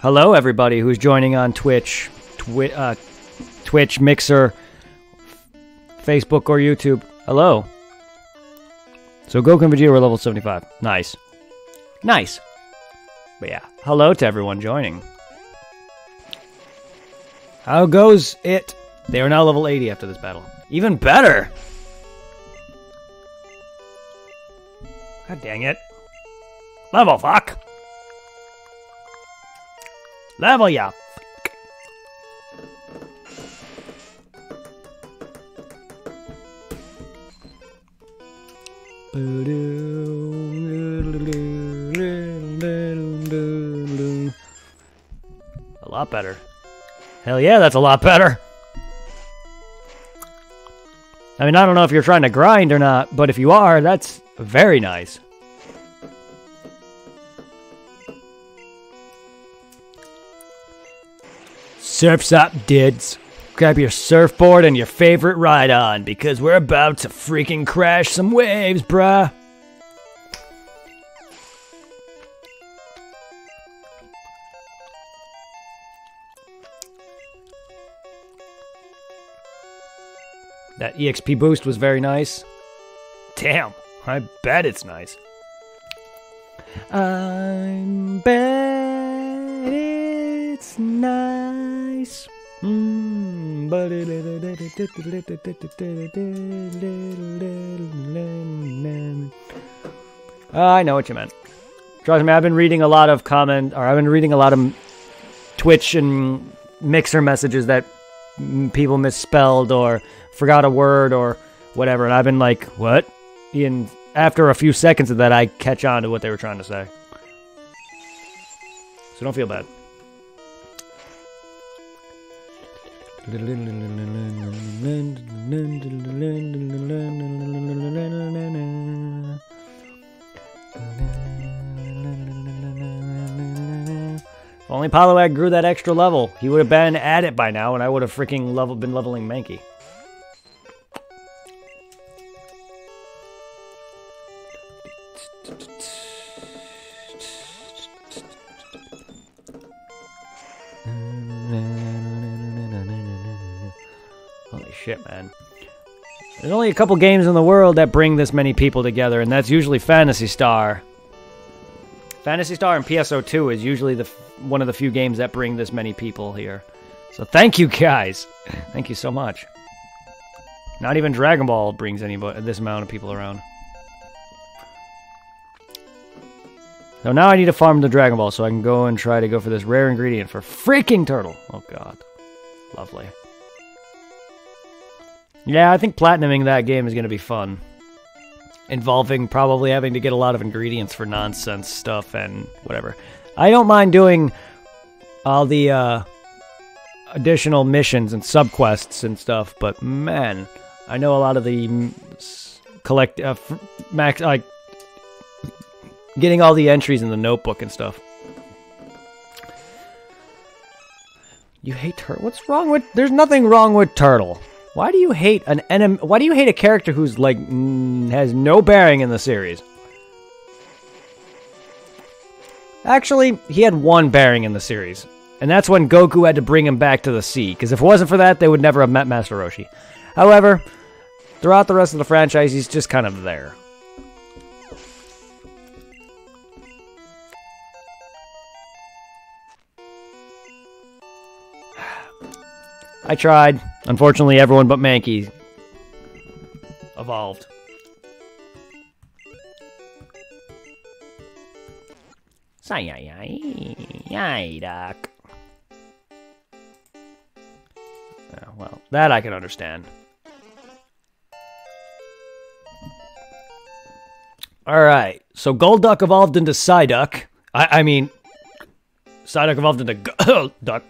Hello, everybody who's joining on Twitch, Twitch, Mixer, Facebook, or YouTube. Hello. So Goku and Vegeta were level 75. Nice. Nice. But yeah, hello to everyone joining. How goes it? They are now level 80 after this battle. Even better! God dang it. Level fuck! Level ya! A lot better. Hell yeah, that's a lot better. I mean, I don't know if you're trying to grind or not, but if you are, that's very nice. Surf's up, dudes. Grab your surfboard and your favorite ride on, because we're about to freaking crash some waves, bruh. That EXP boost was very nice. Damn, I bet it's nice. I bet it's nice. I know what you meant. Trust me, I've been reading a lot of Twitch and Mixer messages that people misspelled or forgot a word or whatever, and I've been like, what? And after a few seconds of that, I catch on to what they were trying to say. So don't feel bad. If only Poliwag grew that extra level, he would have been at it by now, and I would have freaking been leveling Mankey. Holy shit, man. There's only a couple games in the world that bring this many people together, and that's usually Phantasy Star. Phantasy Star and PSO2 is usually one of the few games that bring this many people here. So thank you, guys. Thank you so much. Not even Dragon Ball brings this amount of people around. So now I need to farm the Dragon Ball so I can go and try to go for this rare ingredient for freaking turtle. Oh, God. Lovely. Yeah, I think platinuming that game is going to be fun. Involving probably having to get a lot of ingredients for nonsense stuff and whatever. I don't mind doing all the additional missions and subquests and stuff, but man, I know a lot of the getting all the entries in the notebook and stuff. You hate Turtle? What's wrong with... There's nothing wrong with Turtle. Why do you hate an enemy? Why do you hate a character who's like has no bearing in the series? Actually, he had one bearing in the series, and that's when Goku had to bring him back to the sea. Because if it wasn't for that, they would never have met Master Roshi. However, throughout the rest of the franchise, he's just kind of there. I tried. Unfortunately, everyone but Mankey evolved. Duck. Oh, well, that I can understand. Alright, so Golduck evolved into Psyduck. I mean, Psyduck evolved into Duck.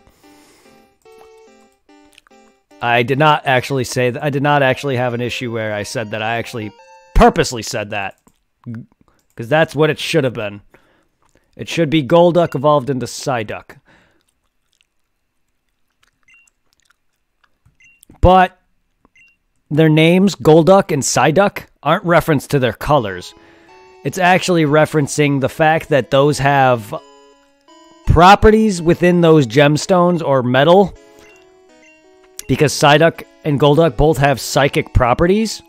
I did not actually say that. I did not actually have an issue where I said that. I actually purposely said that. Because that's what it should have been. It should be Golduck evolved into Psyduck. But their names, Golduck and Psyduck, aren't referenced to their colors. It's actually referencing the fact that those have properties within those gemstones or metal. Because Psyduck and Golduck both have psychic properties.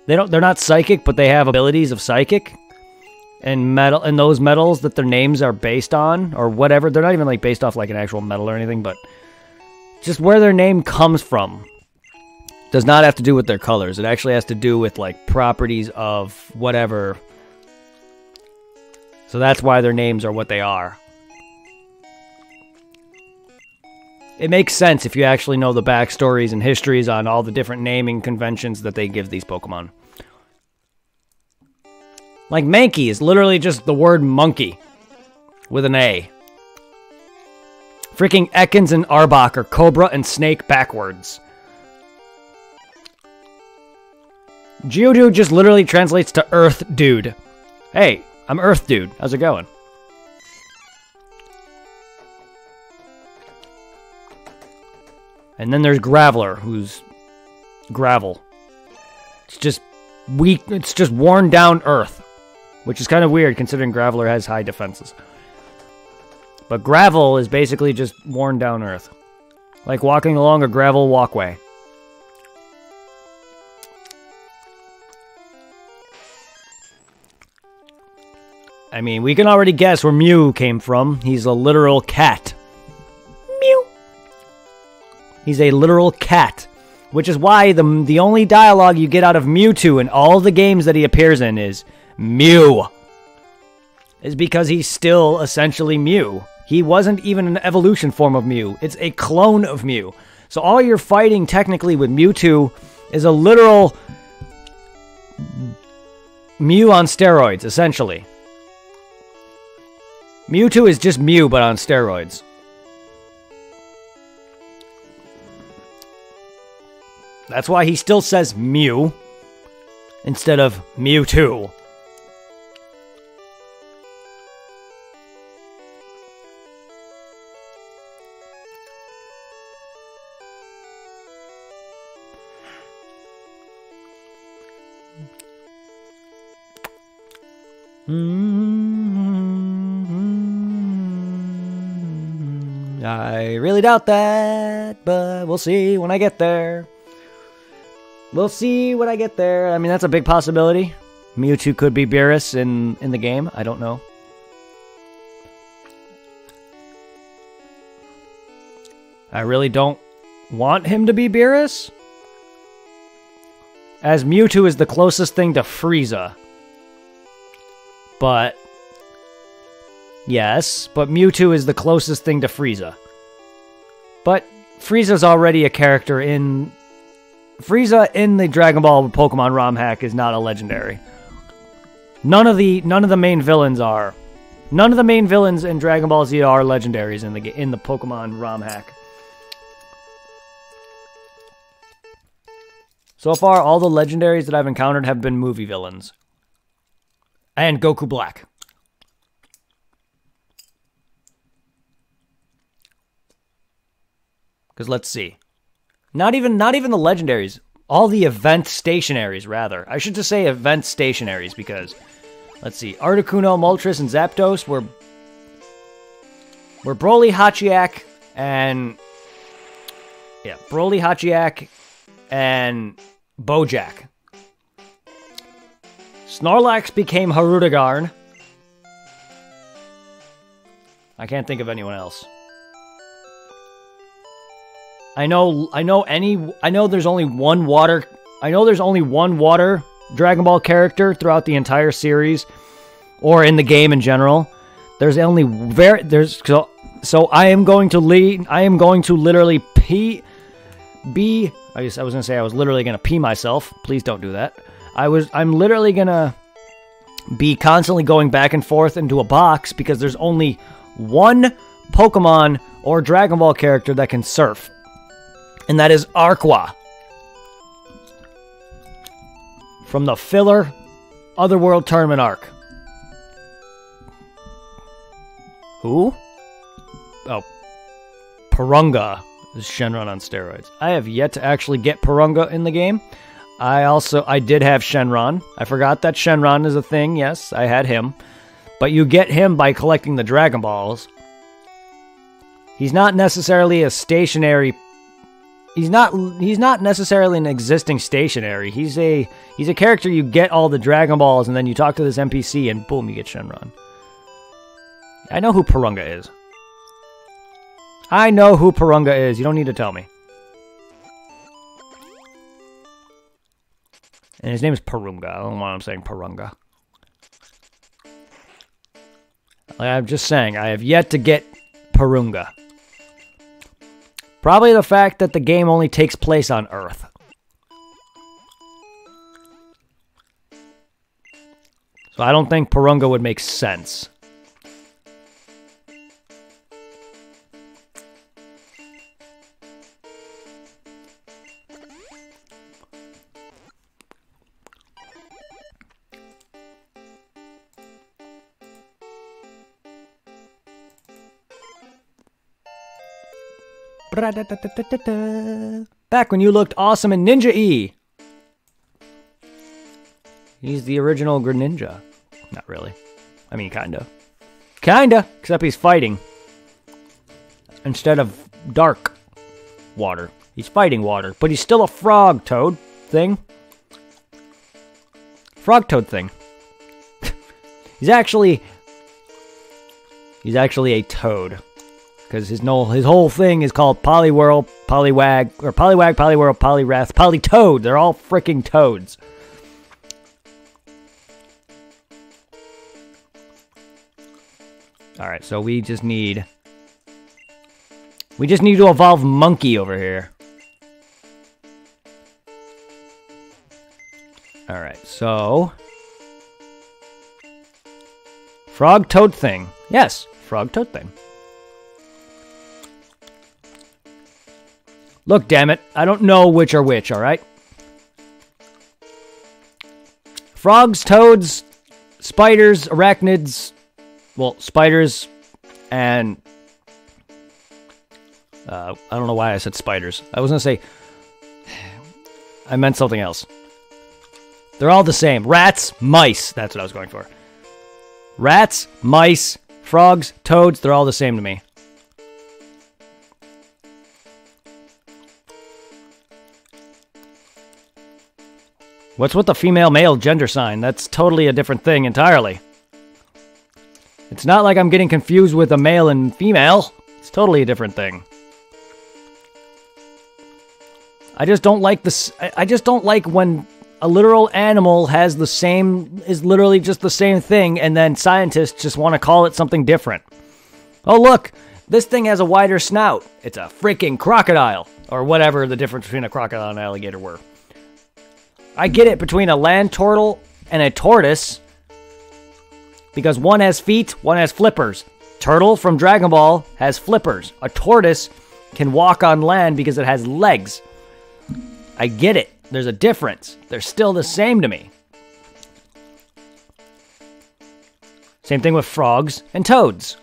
They're not psychic, but they have abilities of psychic. And metal, and those metals that their names are based on, or whatever, they're not even like based off like an actual metal or anything, but just where their name comes from does not have to do with their colors. It actually has to do with like properties of whatever. So that's why their names are what they are. It makes sense if you actually know the backstories and histories on all the different naming conventions that they give these Pokemon. Like Mankey is literally just the word monkey with an A. Freaking Ekans and Arbok are cobra and snake backwards. Geodude just literally translates to Earth Dude. Hey, I'm Earth Dude. How's it going? And then there's Graveler, who's gravel. It's just weak. It's just worn down earth, which is kind of weird considering Graveler has high defenses. But gravel is basically just worn down earth, like walking along a gravel walkway. I mean, we can already guess where Mew came from. He's a literal cat. Mew. He's a literal cat. Which is why the only dialogue you get out of Mewtwo in all the games that he appears in is Mew. Is because he's still essentially Mew. He wasn't even an evolution form of Mew. It's a clone of Mew. So all you're fighting technically with Mewtwo is a literal Mew on steroids, essentially. Mewtwo is just Mew, but on steroids. That's why he still says Mew instead of Mewtwo. I really doubt that, but we'll see when I get there. We'll see when I get there. I mean, that's a big possibility. Mewtwo could be Beerus in the game. I don't know. I really don't want him to be Beerus, as Mewtwo is the closest thing to Frieza. But yes, but Mewtwo is the closest thing to Frieza. But Frieza's already a character in... Frieza in the Dragon Ball Pokemon ROM hack is not a legendary. None of the main villains are. None of the main villains in Dragon Ball Z are legendaries in the Pokemon ROM hack. So far, all the legendaries that I've encountered have been movie villains. And Goku Black. Because let's see. Not even the legendaries. All the event stationaries, rather. I should just say event stationaries, because... Let's see. Articuno, Moltres, and Zapdos were Broly, Hachiak, and... Yeah, Broly, Hachiak, and Bojack. Snorlax became Harudegarn. I can't think of anyone else. I know there's only one water Dragon Ball character throughout the entire series, or in the game in general. There's only so I am going to literally I was gonna say I was literally gonna pee myself. Please don't do that. I'm literally gonna be constantly going back and forth into a box because there's only one Pokemon or Dragon Ball character that can surf. And that is Arqua. From the filler Otherworld Tournament arc. Who? Oh. Purunga is Shenron on steroids. I have yet to actually get Purunga in the game. I did have Shenron. I forgot that Shenron is a thing. Yes, I had him. But you get him by collecting the Dragon Balls. He's not necessarily a stationary... He's not necessarily an existing stationary. He's a character you get all the Dragon Balls and then you talk to this NPC and boom, you get Shenron. I know who Purunga is. I know who Purunga is. You don't need to tell me. And his name is Purunga. I don't know why I'm saying Purunga. I'm just saying, I have yet to get Purunga. Probably the fact that the game only takes place on Earth. So I don't think Purunga would make sense. Back when you looked awesome in Ninja E. He's the original Greninja. Not really. I mean, kinda. Kinda! Except he's fighting. Instead of dark water. He's fighting water. But he's still a frog toad thing. Frog toad thing. He's actually a toad. Because his whole thing is called Poliwhirl, Poliwag, or Poliwag, Poliwhirl, Poliwrath, Politoad. They're all freaking toads. Alright, so we just need to evolve Monkey over here. Alright, so... Frog Toad Thing. Yes, Frog Toad Thing. Look, damn it. I don't know which are which, alright? Frogs, toads, spiders, arachnids... Well, spiders and... I don't know why I said spiders. I was going to say... I meant something else. They're all the same. Rats, mice. That's what I was going for. Rats, mice, frogs, toads, they're all the same to me. What's with the female-male gender sign? That's totally a different thing entirely. It's not like I'm getting confused with a male and female. It's totally a different thing. I just don't like this. I just don't like when a literal animal has the same, is literally just the same thing, and then scientists just want to call it something different. Oh, look, this thing has a wider snout. It's a freaking crocodile, or whatever the difference between a crocodile and an alligator were. I get it between a land turtle and a tortoise, because one has feet, one has flippers. Turtle from Dragon Ball has flippers. A tortoise can walk on land because it has legs. I get it. There's a difference. They're still the same to me. Same thing with frogs and toads.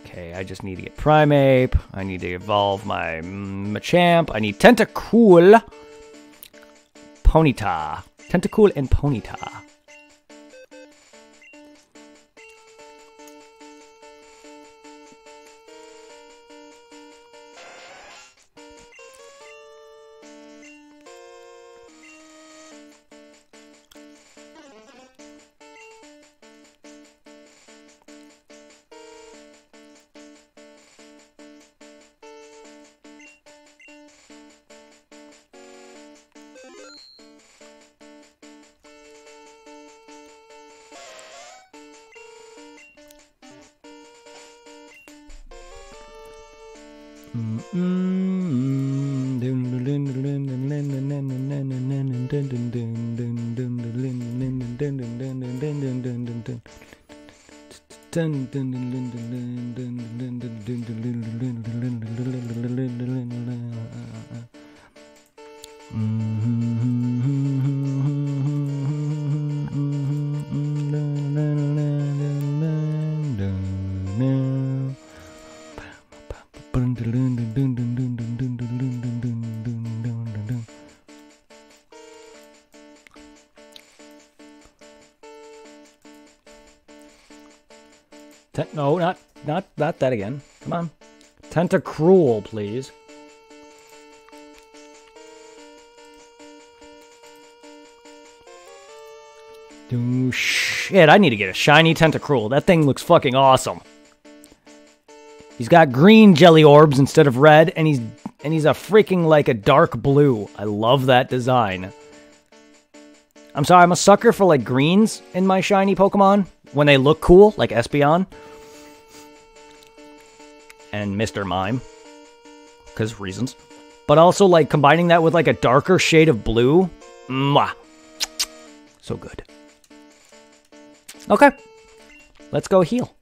Okay, I just need to get Primeape. I need to evolve my Machamp. I need Tentacool, Ponyta. Tentacool and Ponyta. No, not that again. Come on. Tentacruel, please. Oh, shit, I need to get a shiny Tentacruel. That thing looks fucking awesome. He's got green jelly orbs instead of red, and he's a freaking like a dark blue. I love that design. I'm sorry, I'm a sucker for like greens in my shiny Pokemon when they look cool, like Espeon and Mr. Mime, because reasons. But also like combining that with like a darker shade of blue. Mwah. So good. Okay, let's go heal.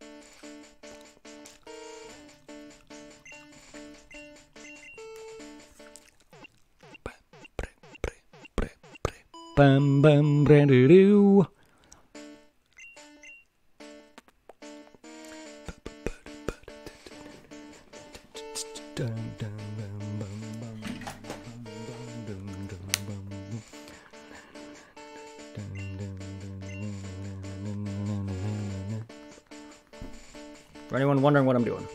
Bum bum doo. For anyone wondering what I'm doing.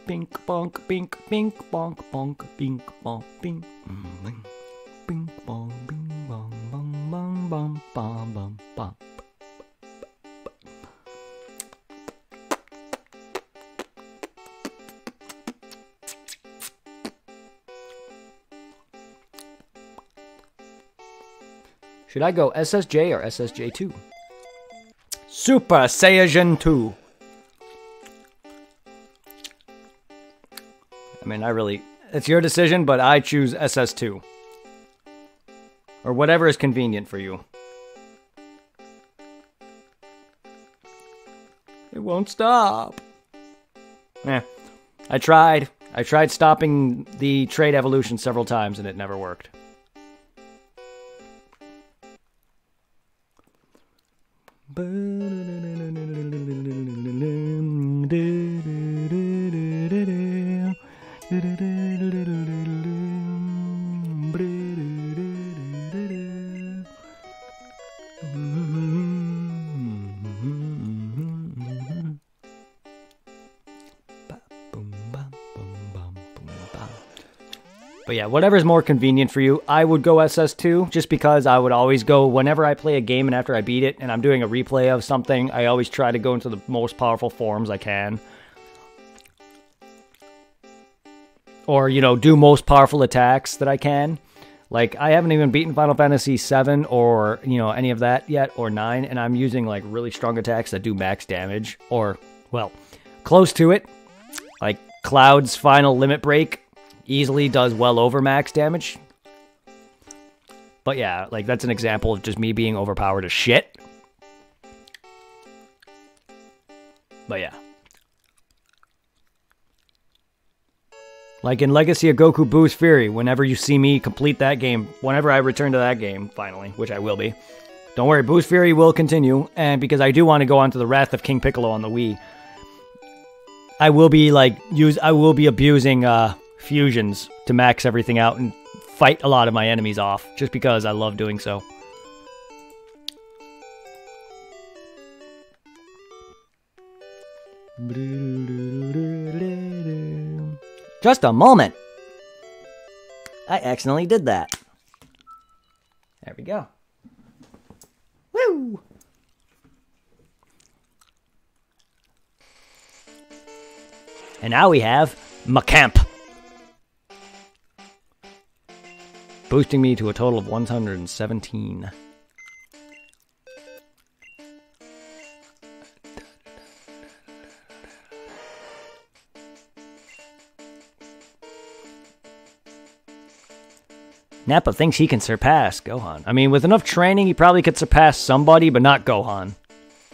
Bink bonk bink bink bonk bonk bink bonk bink bink bonk bing bong bong bong bong bong bong bong. Should I go SSJ or SSJ2? Super Saiyan 2. I mean, it's your decision, but I choose SS2. Or whatever is convenient for you. It won't stop. I tried. I tried stopping the trait evolution several times and it never worked. But yeah, whatever's more convenient for you. I would go SS2 just because I would always go whenever I play a game and after I beat it and I'm doing a replay of something, I always try to go into the most powerful forms I can. Or, you know, do most powerful attacks that I can. Like, I haven't even beaten Final Fantasy 7 or, you know, any of that yet, or 9, and I'm using, like, really strong attacks that do max damage. Or, well, close to it. Like, Cloud's final limit break easily does well over max damage. But yeah, like, that's an example of just me being overpowered as shit. But yeah. Like in Legacy of Goku Boost Fury, whenever you see me complete that game, whenever I return to that game, finally, which I will be. Don't worry, Boost Fury will continue, and because I do want to go on to the Wrath of King Piccolo on the Wii, I will be abusing fusions to max everything out and fight a lot of my enemies off, just because I love doing so. Just a moment. I accidentally did that. There we go. Woo! And now we have Macamp. Boosting me to a total of 117. Nappa thinks he can surpass Gohan. I mean, with enough training, he probably could surpass somebody, but not Gohan.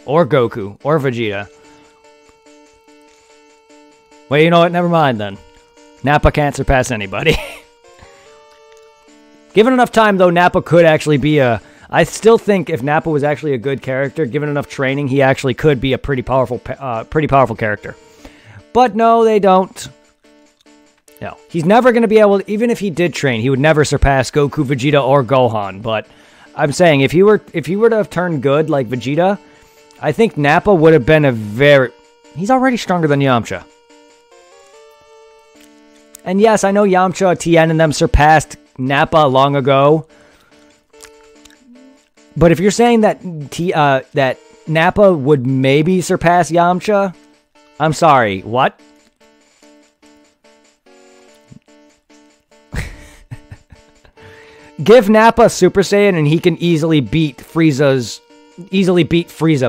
Or Goku. Or Vegeta. Well, you know what? Never mind, then. Nappa can't surpass anybody. Given enough time, though, Nappa could actually be a... I still think if Nappa was actually a good character, given enough training, he actually could be a pretty powerful character. But no, they don't. No, he's never going to be able, even if he did train, he would never surpass Goku, Vegeta, or Gohan. But I'm saying, if he were to have turned good like Vegeta, I think Nappa would have been a very... He's already stronger than Yamcha. And yes, I know Yamcha, Tien, and them surpassed Nappa long ago. But if you're saying that that Nappa would maybe surpass Yamcha, I'm sorry, what? Give Nappa Super Saiyan and he can easily beat Frieza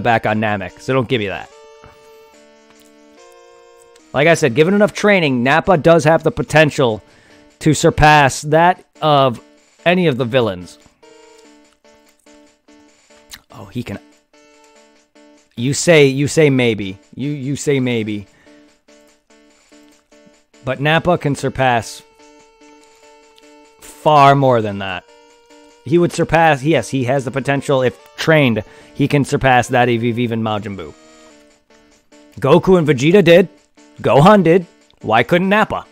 back on Namek. So don't give me that. Like I said, given enough training, Nappa does have the potential to surpass that of any of the villains. Oh, he can. You say maybe. You say maybe. But Nappa can surpass far more than that. He would surpass, yes, he has the potential, if trained, he can surpass that of even Majin Buu. Goku and Vegeta did. Gohan did. Why couldn't Nappa?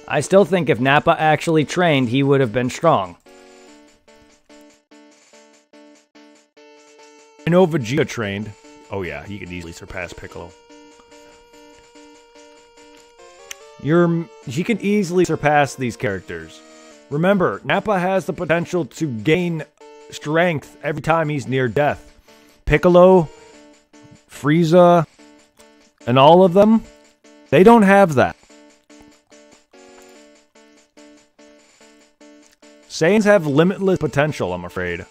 I still think if Nappa actually trained, he would have been strong. I know Vegeta trained. Oh yeah, he could easily surpass Piccolo. He can easily surpass these characters. Remember, Nappa has the potential to gain strength every time he's near death. Piccolo, Frieza, and all of them, they don't have that. Saiyans have limitless potential, I'm afraid.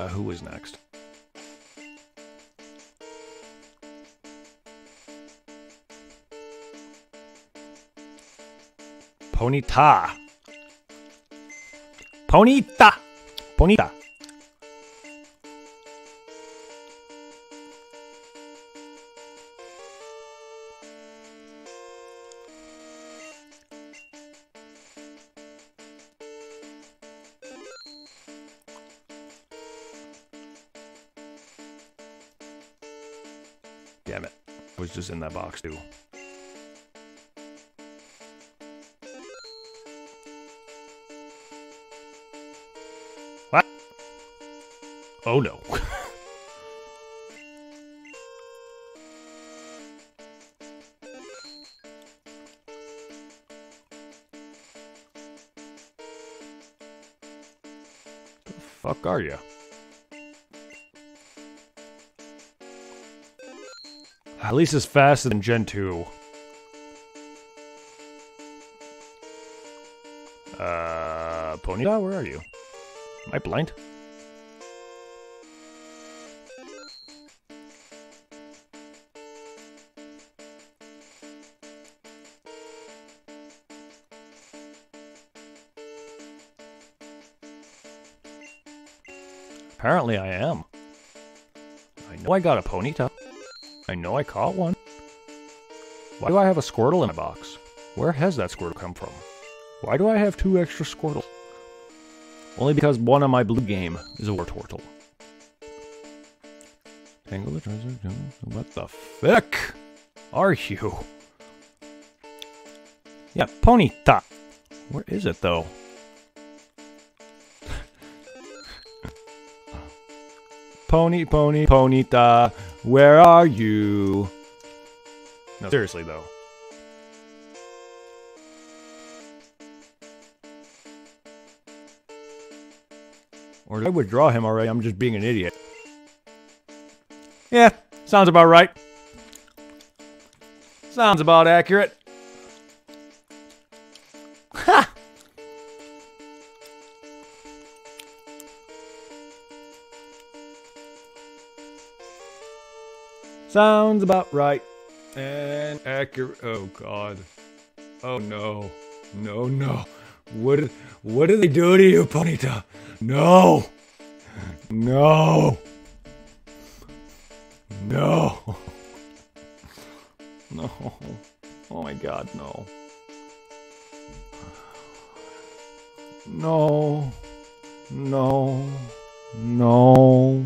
Who is next? Ponyta. Ponyta. Ponyta. Damn it. I was just in that box too. What? Oh no. The fuck are you? At least it's faster than Gen 2. Ponyta, where are you? Am I blind? Apparently I am. I know I got a Ponyta. I know I caught one. Why do I have a Squirtle in a box? Where has that Squirtle come from? Why do I have 2 extra Squirtles? Only because one on my blue game is a Wartortle. Tangle the treasure. What the fuck are you? Yeah, Ponyta. Where is it though? Ponyta, where are you? No, seriously though. Or did I withdraw him already? I'm just being an idiot. Yeah, sounds about right. Sounds about accurate. Ha! Sounds about right. And accurate. Oh god. Oh no. No, no. What did they do to you, Ponyta? No. No. No. No. Oh my god, no. No. No. No.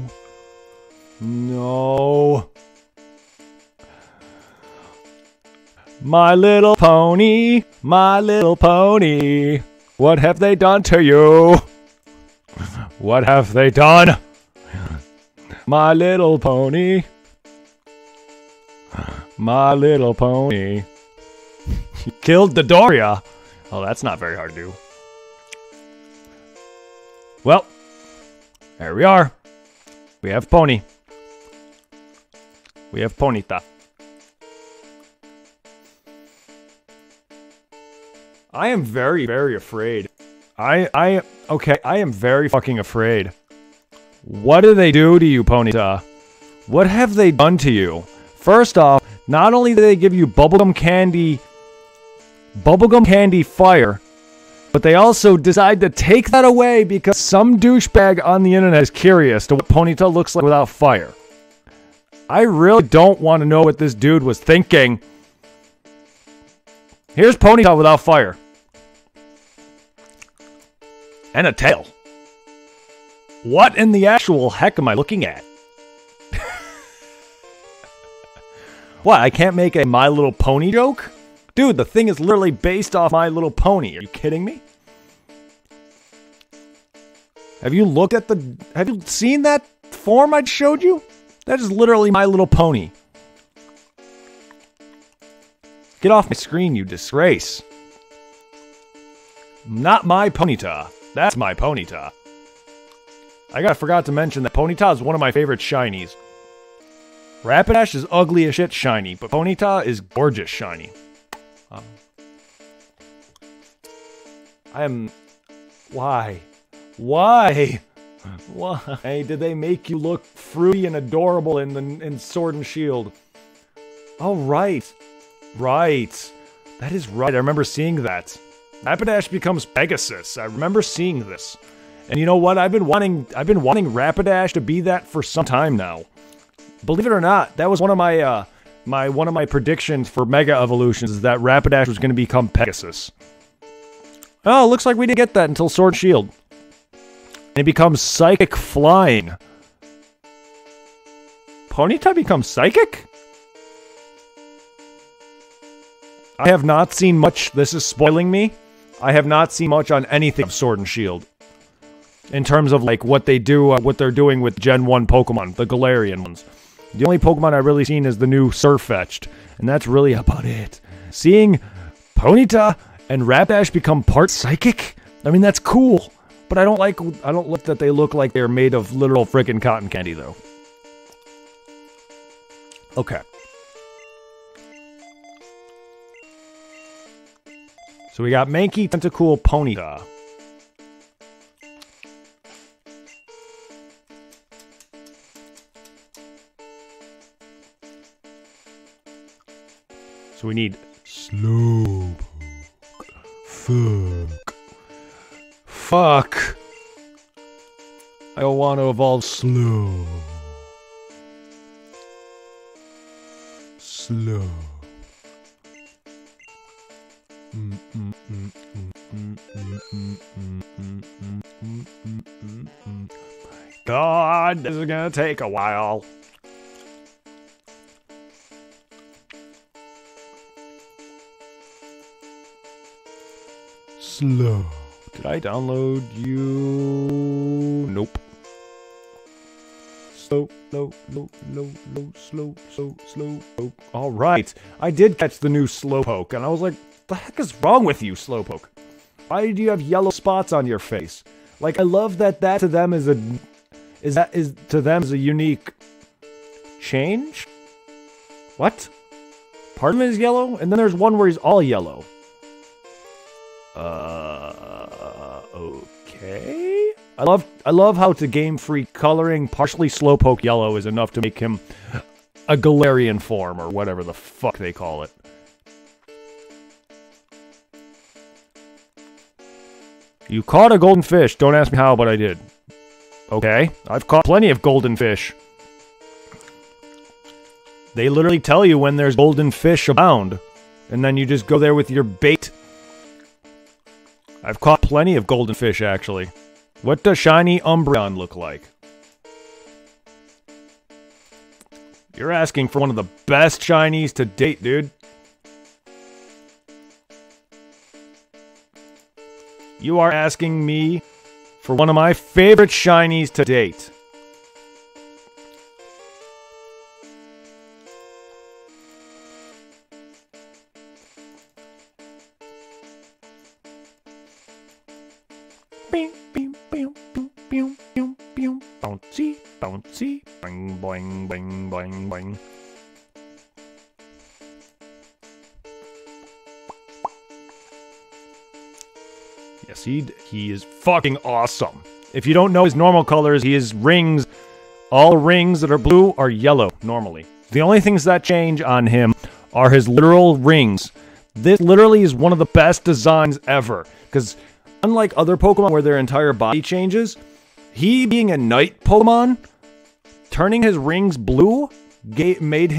No. My little pony, my little pony. What have they done to you? What have they done? My little pony. My little pony. You killed the Doria. Oh, that's not very hard to do. Well, there we are. We have Pony. We have Ponyta. I am very, very afraid. I am very fucking afraid. What do they do to you, Ponyta? What have they done to you? First off, not only do they give you bubblegum candy fire, but they also decide to take that away because some douchebag on the internet is curious to what Ponyta looks like without fire. I really don't want to know what this dude was thinking. Here's Ponyta without fire. And a tail. What in the actual heck am I looking at? What, I can't make a My Little Pony joke? Dude, the thing is literally based off My Little Pony. Are you kidding me? Have you looked at have you seen that form I showed you? That is literally My Little Pony. Get off my screen, you disgrace. Not my Ponyta. That's my Ponyta. I forgot to mention that Ponyta is one of my favorite shinies. Rapidash is ugly as shit shiny, but Ponyta is gorgeous shiny. I am... Why? Why? Why did they make you look fruity and adorable in Sword and Shield? Oh, right. Right. That is right. I remember seeing that. Rapidash becomes Pegasus. I remember seeing this. And you know what? I've been wanting Rapidash to be that for some time now. Believe it or not, that was one of my one of my predictions for Mega Evolutions, is that Rapidash was going to become Pegasus. Oh, looks like we didn't get that until Sword and Shield. And it becomes Psychic Flying. Ponyta becomes Psychic? I have not seen much. This is spoiling me. I have not seen much on anything of Sword and Shield. In terms of like what they do, what they're doing with Gen 1 Pokemon, the Galarian ones. The only Pokemon I've really seen is the new Surfetch'd, and that's really about it. Seeing Ponyta and Rapidash become part psychic? I mean, that's cool, but I don't like that they look like they're made of literal frickin' cotton candy, though. Okay. So we got Mankey, Tentacool, Ponyta. So we need Slowpoke. Fuck. I don't want to evolve slow. Slow. God, this is gonna take a while. Slow. Did I download you? Nope. Slow. Alright. I did catch the new Slowpoke, and I was like, the heck is wrong with you, Slowpoke? Why do you have yellow spots on your face? Like, I love that to them is a unique change? What? Part of him is yellow, and then there's one where he's all yellow. Okay. I love how to Game Freak coloring partially Slowpoke yellow is enough to make him a Galarian form, or whatever the fuck they call it. You caught a golden fish. Don't ask me how, but I did. Okay. I've caught plenty of golden fish. They literally tell you when there's golden fish abound. And then you just go there with your bait. I've caught plenty of golden fish, actually. What does shiny Umbreon look like? You're asking for one of the best shinies to date, dude. You are asking me for one of my favorite shinies to date. Bouncy, bouncy, boing, boing, boing, boing, boing. Yes, he is fucking awesome. If you don't know his normal colors, he is rings. All rings that are blue are yellow, normally. The only things that change on him are his literal rings. This literally is one of the best designs ever. Because unlike other Pokemon where their entire body changes, he being a night Pokemon, turning his rings blue made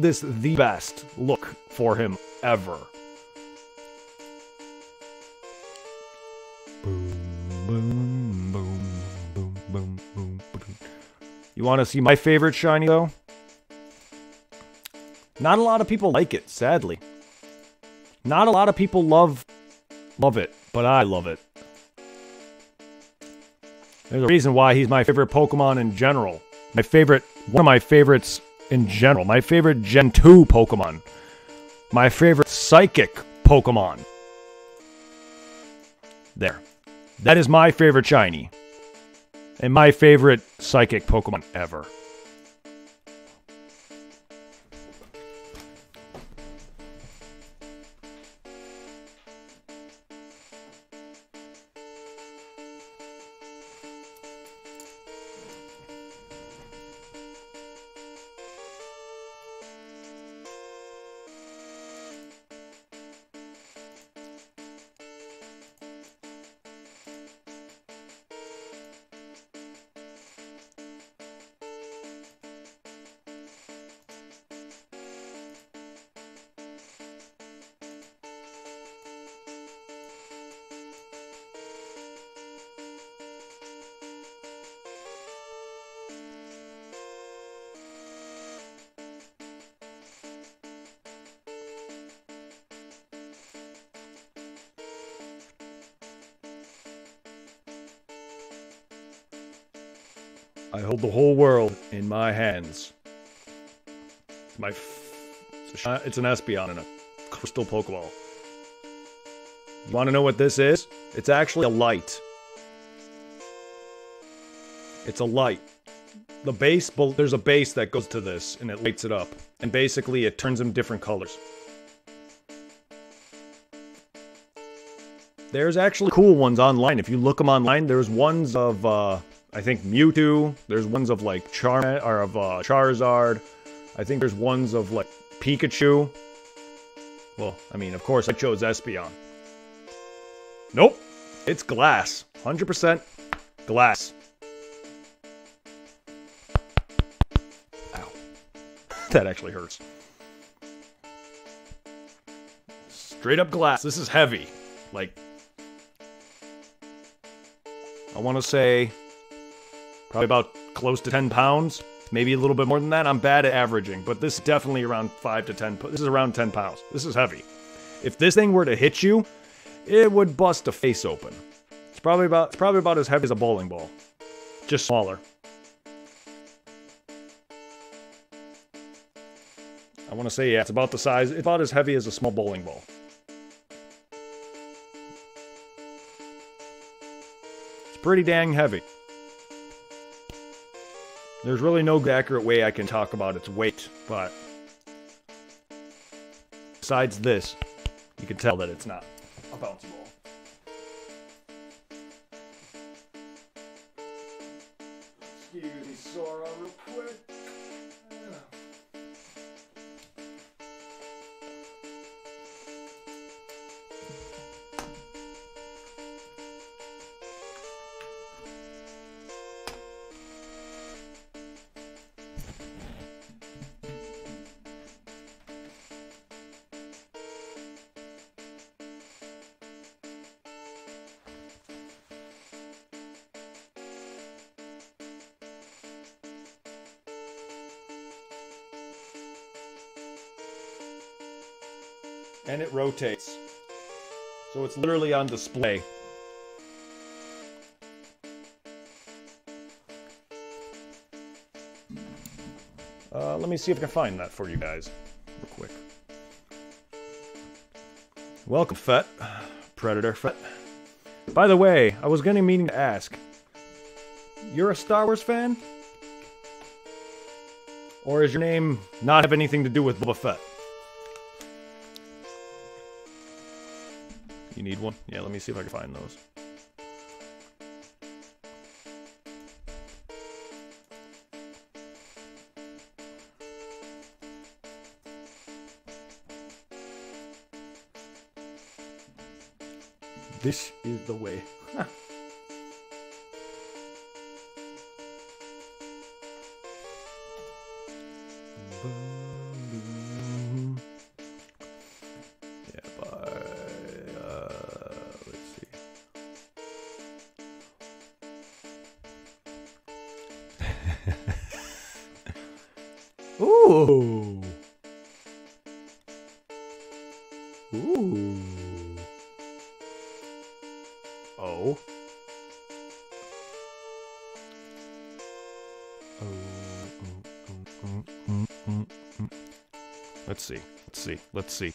this the best look for him ever. Boom, boom, boom, boom, boom, boom, boom. You want to see my favorite shiny though? Not a lot of people like it, sadly. Not a lot of people love it, but I love it. There's a reason why he's my favorite Pokemon in general. One of my favorites in general. My favorite Gen 2 Pokemon. My favorite Psychic Pokemon. There. That is my favorite shiny. And my favorite Psychic Pokemon ever. I hold the whole world in my hands. It's an Espeon in a crystal Pokeball. You want to know what this is? It's actually a light. It's a light. There's a base that goes to this, and it lights it up. And basically, it turns them different colors. There's actually cool ones online. If you look them online, there's ones of, I think Mewtwo. There's ones of like Charizard. I think there's ones of like Pikachu. Well, I mean, of course I chose Espeon. Nope. It's glass. 100% glass. Ow. That actually hurts. Straight up glass. This is heavy. Like, I want to say probably about close to 10 pounds. Maybe a little bit more than that. I'm bad at averaging, but this is definitely around 5 to 10. This is around 10 pounds. This is heavy. If this thing were to hit you, it would bust a face open. It's probably about as heavy as a bowling ball, just smaller. I want to say, yeah, it's about the size. It's about as heavy as a small bowling ball. It's pretty dang heavy. There's really no accurate way I can talk about its weight, but besides this, you can tell that it's not a bouncy ball. Excuse me, Sora, real quick. And it rotates. So it's literally on display. Let me see if I can find that for you guys real quick. Welcome, Fett. Predator Fett. By the way, I was getting meaning to ask. You're a Star Wars fan? Or is your name not have anything to do with Boba Fett? You need one? Yeah, let me see if I can find those. This is the way. Let's see. Ooh. Ooh. Oh. Let's see. Let's see.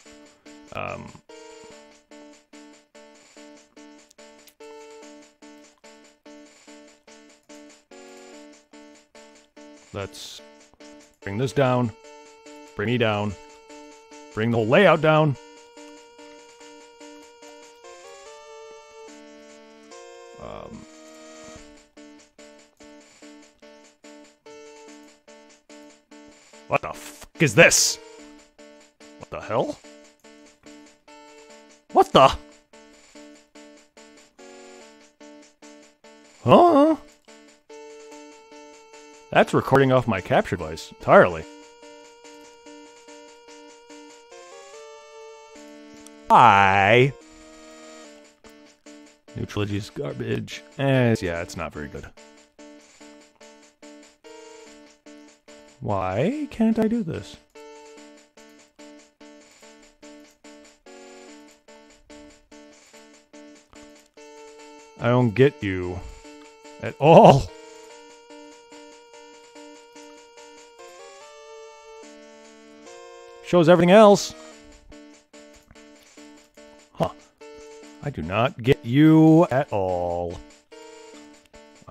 Let's bring this down. Bring me down. Bring the whole layout down. What the fuck is this? What the hell? What the? Huh? That's recording off my capture device entirely. Hi. New trilogy's garbage. Yeah, it's not very good. Why can't I do this? I don't get you at all. Shows everything else. Huh. I do not get you at all.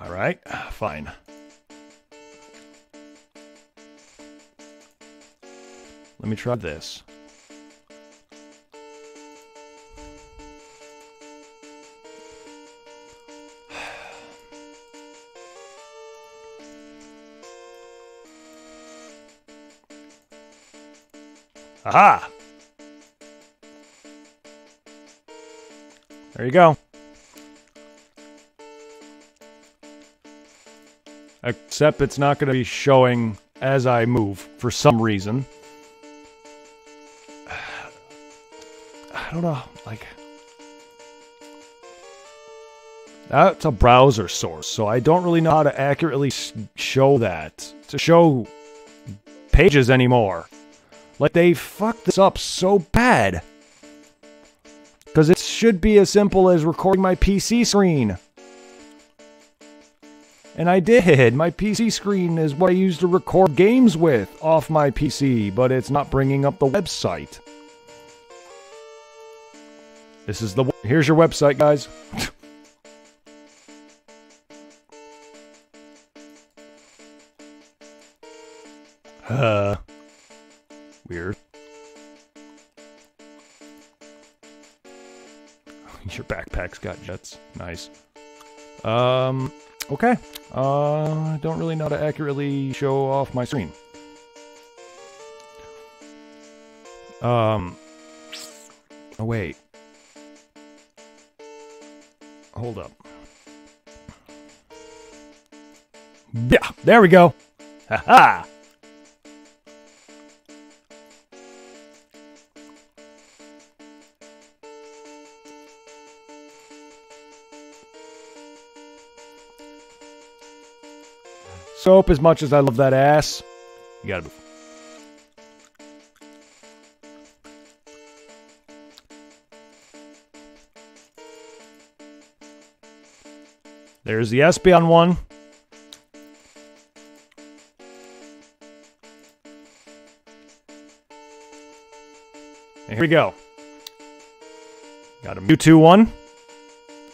Alright, fine. Let me try this. Aha! There you go. Except it's not going to be showing as I move for some reason. I don't know, like... That's a browser source, so I don't really know how to accurately show that. To show pages anymore. Like, they fucked this up so bad. Because it should be as simple as recording my PC screen. And I did. My PC screen is what I use to record games with off my PC, but it's not bringing up the website. This is the... Here's your website, guys. Weird. Your backpack's got jets. Nice. Okay. I don't really know how to accurately show off my screen. Oh, wait. Hold up. Yeah, there we go. Ha-ha! Soap, as much as I love that ass, you gotta move. There's the Espeon one. And here we go. Got a Mewtwo one.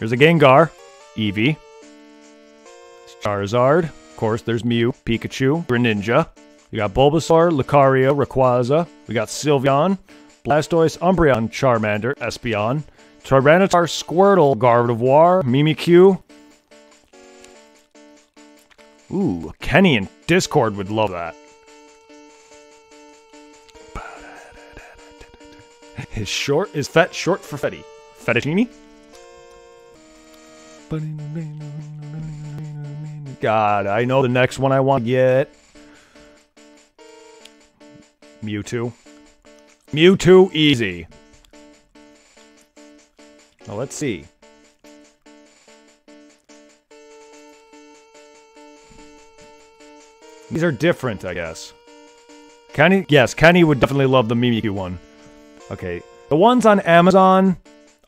Here's a Gengar. Eevee. Charizard. Of course, there's Mew, Pikachu, Greninja. We got Bulbasaur, Lucario, Rayquaza. We got Sylveon, Blastoise, Umbreon, Charmander, Espeon, Tyranitar, Squirtle, Gardevoir, Mimikyu. Ooh, Kenny in Discord would love that. Is Fet short for Fetty? Fettuccine? God, I know the next one I want to get. Mewtwo. Mewtwo, easy. Now let's see. These are different, I guess. Kenny? Yes, Kenny would definitely love the Mimikyu one. Okay, the ones on Amazon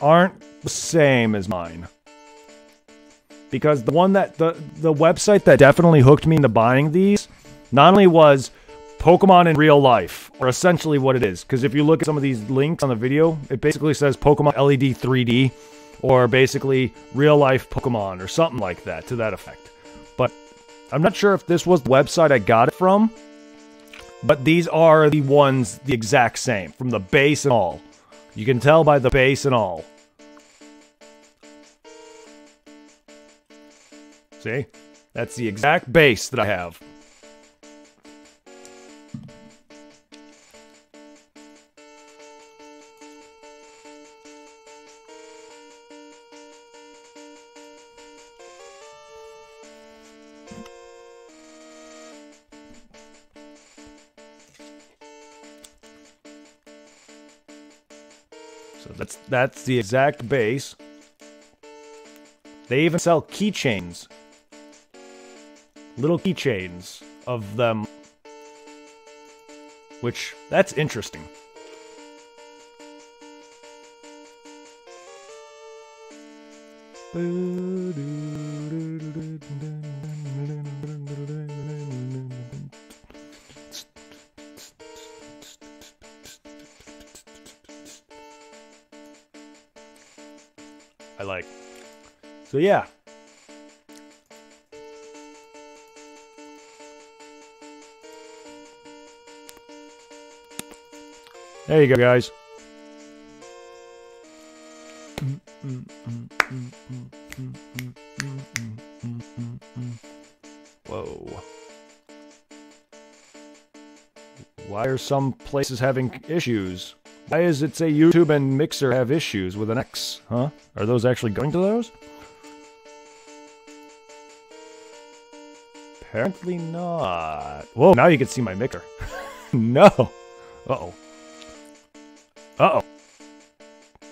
aren't the same as mine. Because the one that, the website that definitely hooked me into buying these, not only was Pokemon in real life, or essentially what it is. Because if you look at some of these links on the video, it basically says Pokemon LED 3D, or basically real life Pokemon, or something like that, to that effect. But I'm not sure if this was the website I got it from, but these are the ones the exact same, from the base and all. You can tell by the base and all. See? That's the exact base that I have. So that's the exact base. They even sell keychains. Little keychains of them. Which, that's interesting. I like. So yeah. There you go, guys. Whoa. Why are some places having issues? Why does it say YouTube and Mixer have issues with an X? Huh? Are those actually going to those? Apparently not. Whoa, now you can see my Mixer. No. Uh-oh. Uh-oh.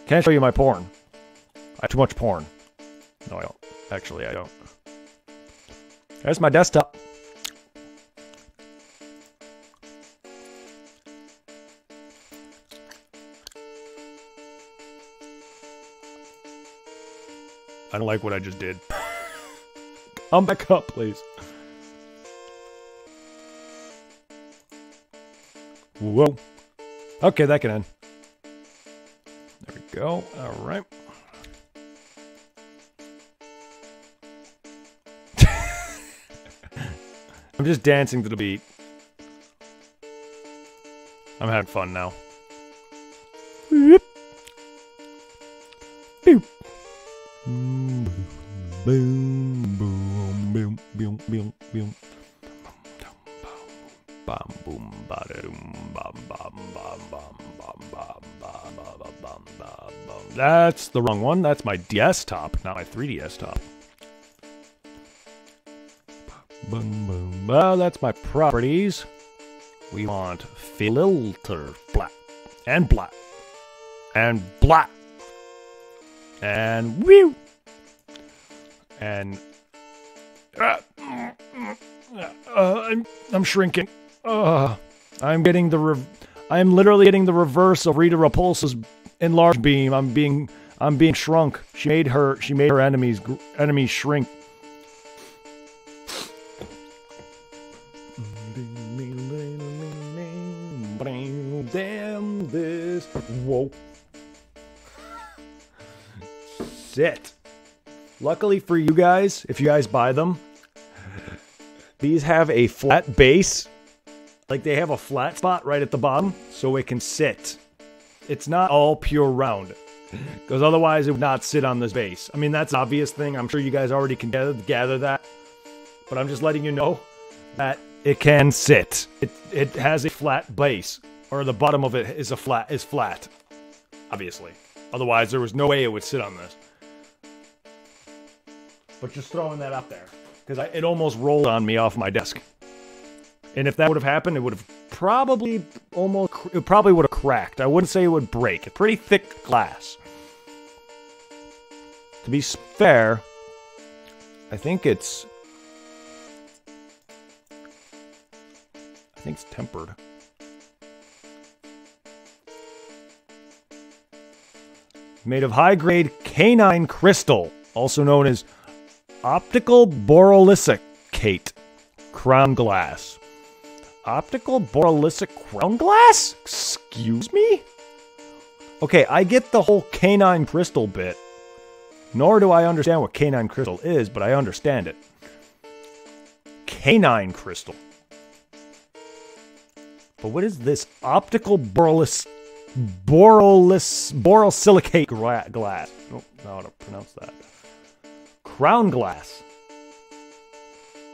Can't show you my porn. I have too much porn. No, I don't. Actually, I don't. There's my desktop. I don't like what I just did. Come back up, please. Whoa. Okay, that can end. There we go. All right. I'm just dancing to the beat. I'm having fun now. Boop. Boop. Boom, boom, boom, boom, boom, boom. Bam, boom, ba-da-doom, bam, bam, bam, bam, bam, bam, bam, bam, bam, bam, bam. That's the wrong one. That's my desktop, not my 3DS top. Boom, boom. Well, that's my properties. We want filter black and black and black and whew and I'm shrinking. I'm getting the I'm literally getting the reverse of Rita Repulsa's enlarged beam. I'm being shrunk. She made her enemies shrink. Damn this. Whoa. Sit. Luckily for you guys, if you guys buy them, these have a flat base. Like they have a flat spot right at the bottom so it can sit. It's not all pure round. Because otherwise it would not sit on this base. I mean, that's an obvious thing. I'm sure you guys already can gather that. But I'm just letting you know that it can sit. It has a flat base. Or the bottom of it is flat. Obviously. Otherwise there was no way it would sit on this. But just throwing that up there. Because it almost rolled on me off my desk. And if that would have happened, it would have probably would have cracked. I wouldn't say it would break. A pretty thick glass. To be fair, I think it's tempered. Made of high-grade canine crystal, also known as optical borosilicate crown glass. Optical borosilicate crown glass? Excuse me? Okay, I get the whole canine crystal bit. Nor do I understand what canine crystal is, but I understand it. Canine crystal. But what is this optical borosilicate glass? I don't know how to pronounce that. Crown glass.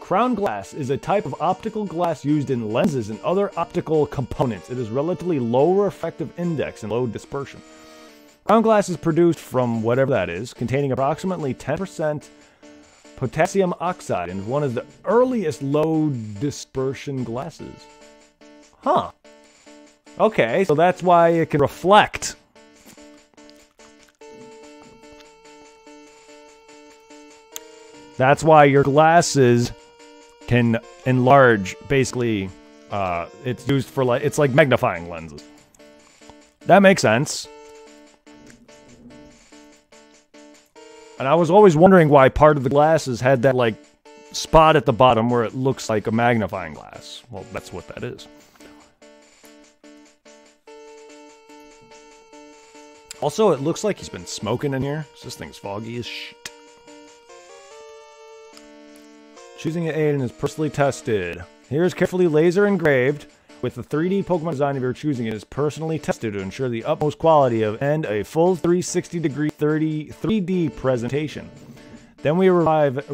Crown glass is a type of optical glass used in lenses and other optical components. It is relatively low refractive index and low dispersion. Crown glass is produced from whatever that is, containing approximately 10% potassium oxide, and one of the earliest low dispersion glasses. Huh. Okay, so that's why it can reflect. That's why your glasses can enlarge, basically. It's used for, it's like magnifying lenses. That makes sense. And I was always wondering why part of the glasses had that, spot at the bottom where it looks like a magnifying glass. Well, that's what that is. Also, it looks like he's been smoking in here. So this thing's foggy as shit. Choosing an Aiden is personally tested. Here is carefully laser engraved with the 3D Pokemon design of your choosing. It is personally tested to ensure the utmost quality of and a full 360-degree 3D presentation. Then we arrive at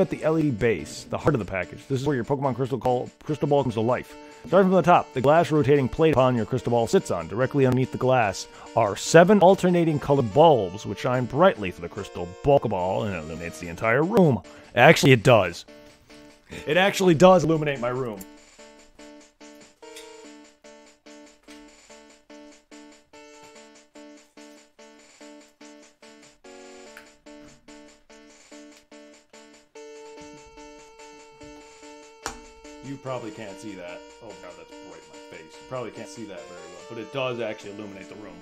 the LED base, the heart of the package. This is where your Pokemon crystal ball comes to life. Starting from the top, the glass rotating plate upon your crystal ball sits on. Directly underneath the glass are 7 alternating colored bulbs, which shine brightly through the crystal Pokeball and illuminates the entire room. Actually, it does. It actually does illuminate my room. You probably can't see that. Oh god, that's bright in my face. You probably can't see that very well, but it does actually illuminate the room.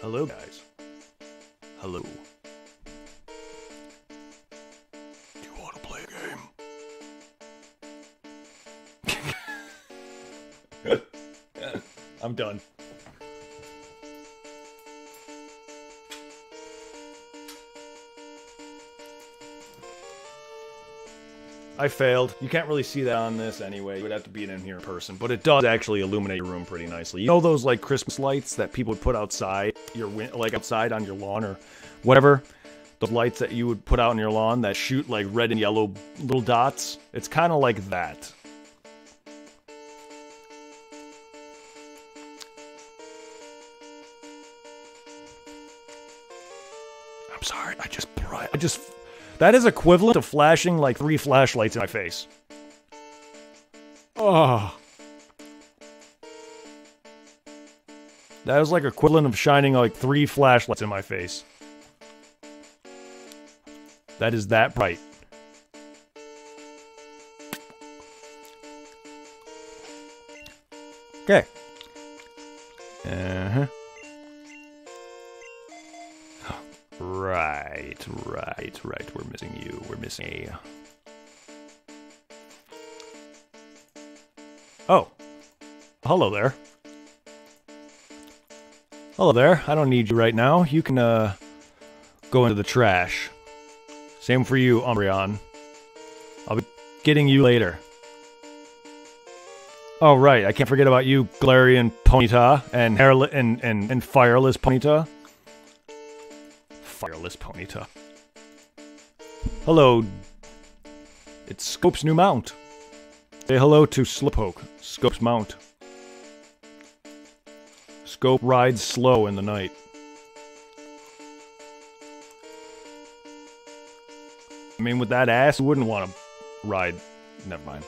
Hello, guys. Hello. Do you want to play a game? I'm done. I failed. You can't really see that on this anyway. You would have to be in here in person. But it does actually illuminate your room pretty nicely. You know those, Christmas lights that people would put outside your outside on your lawn or whatever? The lights that you would put out on your lawn that shoot, red and yellow little dots? It's kind of like that. I'm sorry. That is equivalent to flashing 3 flashlights in my face. Oh. That is equivalent of shining 3 flashlights in my face. That is that bright. Okay. Uh-huh. Right. We're missing you. missing a... Oh. Hello there. Hello there. I don't need you right now. You can, go into the trash. Same for you, Umbreon. I'll be getting you later. Oh, right. I can't forget about you, Galarian Ponyta, and and Fireless Ponyta. Fireless Ponyta. Hello. It's Scope's new mount. Say hello to Slowpoke, Scope's mount. Scope rides slow in the night. I mean, with that ass, you wouldn't want to ride. Never mind.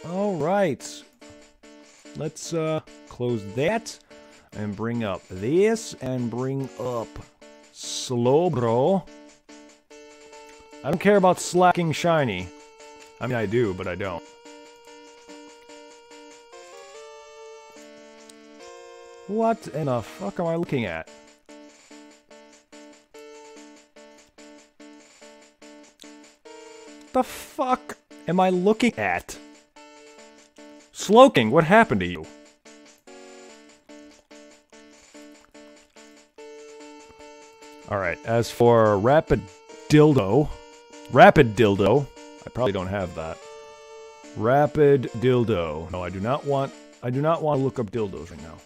All right. Let's close that and bring up this and bring up Slowbro. I don't care about slacking shiny. I mean, I do, but I don't. What in the fuck am I looking at? The fuck am I looking at? Slowking, what happened to you? Alright, as for Rapid Dildo, I probably don't have that. Rapid Dildo. No, I do not want to look up dildos right now.